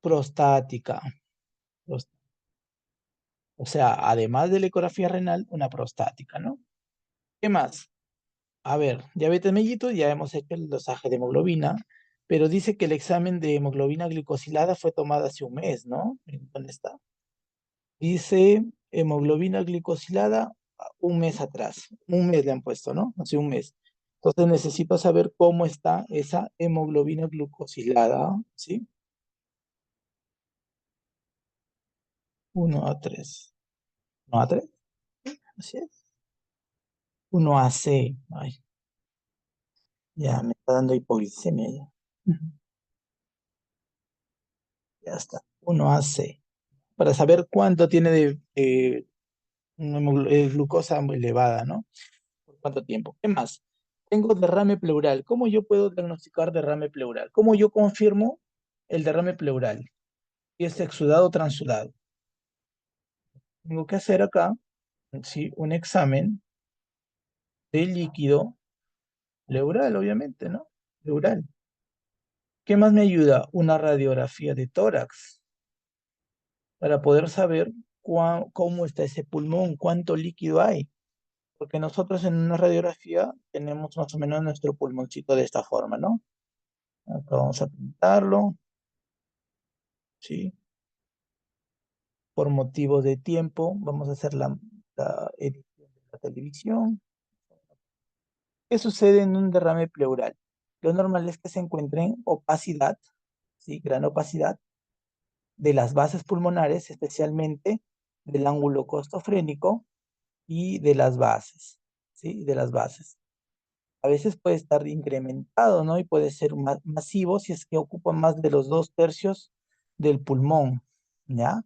prostática. Pros- O sea, además de la ecografía renal, una prostática, ¿no? ¿Qué más? A ver, diabetes mellitus, ya hemos hecho el dosaje de hemoglobina, pero dice que el examen de hemoglobina glicosilada fue tomado hace un mes, ¿no? ¿Dónde está? Dice hemoglobina glicosilada un mes atrás. Un mes le han puesto, ¿no? Hace un mes. Entonces necesito saber cómo está esa hemoglobina glucosilada, ¿sí? 1 a 3. ¿1 a 3? Así es. 1 a 6. Ay, ya me está dando hipoglicemia ya. Ujú. Ya está. 1 a 6. Para saber cuánto tiene de glucosa muy elevada, ¿no? ¿Por cuánto tiempo? ¿Qué más? Tengo derrame pleural. ¿Cómo yo puedo diagnosticar derrame pleural? ¿Cómo yo confirmo el derrame pleural? Si es exudado o transudado. Tengo que hacer acá, sí, un examen de líquido pleural, obviamente, ¿no? Pleural. ¿Qué más me ayuda? Una radiografía de tórax para poder saber cómo está ese pulmón, cuánto líquido hay. Porque nosotros en una radiografía tenemos más o menos nuestro pulmoncito de esta forma, ¿no? Acá vamos a pintarlo, ¿sí? Por motivos de tiempo, vamos a hacer la edición de la televisión. ¿Qué sucede en un derrame pleural? Lo normal es que se encuentre opacidad, ¿sí? Gran opacidad de las bases pulmonares, especialmente del ángulo costofrénico y de las bases, ¿sí? De las bases. A veces puede estar incrementado, ¿no? Y puede ser masivo si es que ocupa más de los 2/3 del pulmón, ¿ya?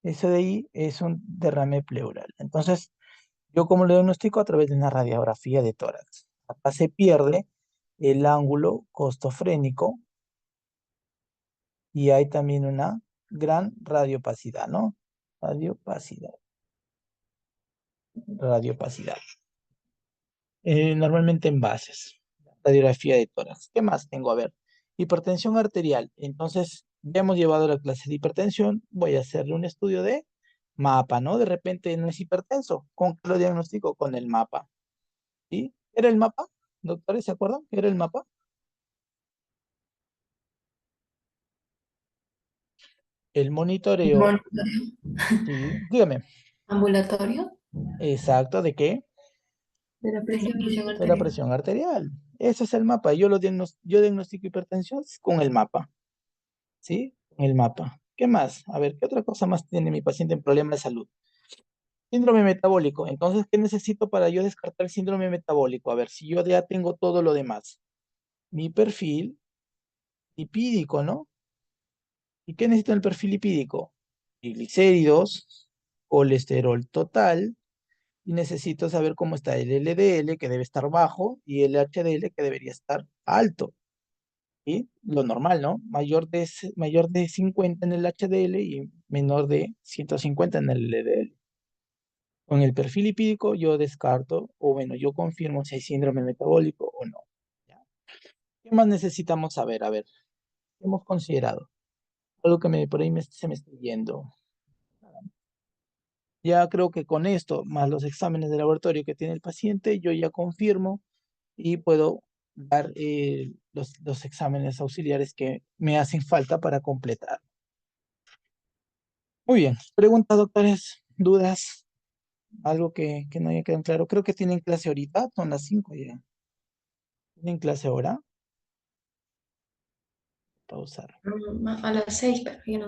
Eso de ahí es un derrame pleural. Entonces, yo como lo diagnostico a través de una radiografía de tórax. Acá se pierde el ángulo costofrénico y hay también una gran radiopacidad, ¿no? Radiopacidad, radiopacidad. Normalmente en bases. Radiografía de tórax. ¿Qué más tengo? A ver, hipertensión arterial. Entonces, ya hemos llevado la clase de hipertensión. Voy a hacerle un estudio de mapa, ¿no? De repente no es hipertenso. ¿Con qué lo diagnostico? Con el mapa. ¿Sí? ¿Era el mapa? Doctores, ¿se acuerdan? ¿Era el mapa? El monitoreo. Monitorio Sí, dígame. ambulatorio Exacto, ¿de qué? de la presión De la arterial. presión arterial. Ese es el mapa. Yo diagnostico hipertensión con el mapa. ¿Sí? Con el mapa. ¿Qué más? A ver, ¿qué otra cosa más tiene mi paciente en problema de salud? Síndrome metabólico. Entonces, ¿qué necesito para yo descartar el síndrome metabólico? A ver, si yo ya tengo todo lo demás. Mi perfil lipídico, ¿no? ¿Y qué necesito en el perfil lipídico? Triglicéridos, colesterol total, y necesito saber cómo está el LDL, que debe estar bajo, y el HDL, que debería estar alto. ¿Sí? Lo normal, ¿no? Mayor de 50 en el HDL y menor de 150 en el LDL. Con el perfil lipídico yo descarto, o bueno, yo confirmo si hay síndrome metabólico o no. ¿Ya? ¿Qué más necesitamos saber? A ver, ¿qué hemos considerado? Algo que por ahí se me está yendo. Ya creo que con esto, más los exámenes de laboratorio que tiene el paciente, yo ya confirmo y puedo dar los exámenes auxiliares que me hacen falta para completar. Muy bien. Preguntas, doctores, dudas, algo que no haya quedado claro. Creo que tienen clase ahorita, son las 5 ya. ¿Tienen clase ahora? Pausar. A las 6, pero yo no